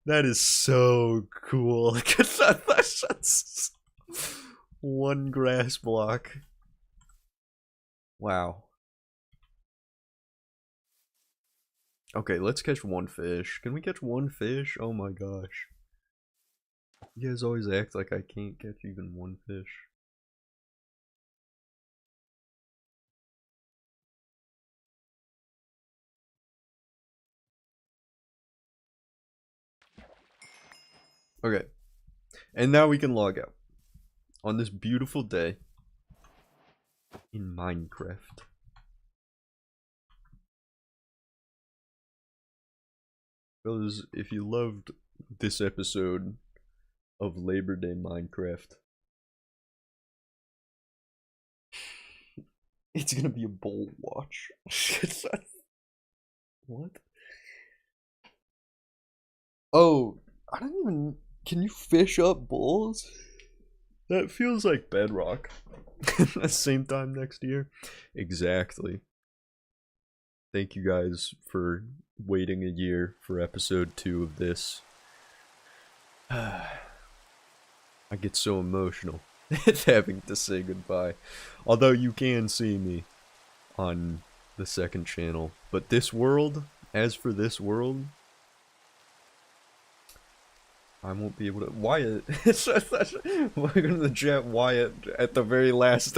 That is so cool. One grass block. Wow. Okay, let's catch one fish. Can we catch one fish? Oh my gosh. You guys always act like I can't catch even one fish. Okay. And now we can log out. On this beautiful day in Minecraft. Fellas, if you loved this episode of Labor Day Minecraft, it's gonna be a bowl watch. What? Oh, I don't even... Can you fish up bulls? That feels like bedrock. At the same time next year. Exactly. Thank you guys for waiting a year for episode 2 of this. I get so emotional having to say goodbye. Although you can see me on the second channel. But this world, as for this world, I won't be able to. Wyatt. Welcome to the chat, Wyatt, at the very last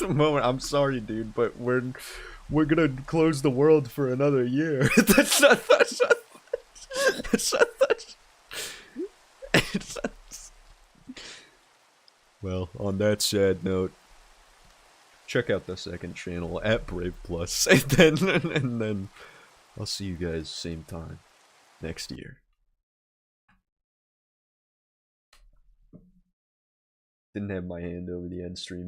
moment. I'm sorry, dude, but we're gonna close the world for another year. Well, on that sad note, check out the second channel at Brave Plus, and then I'll see you guys same time next year. Didn't have my hand over the end stream, but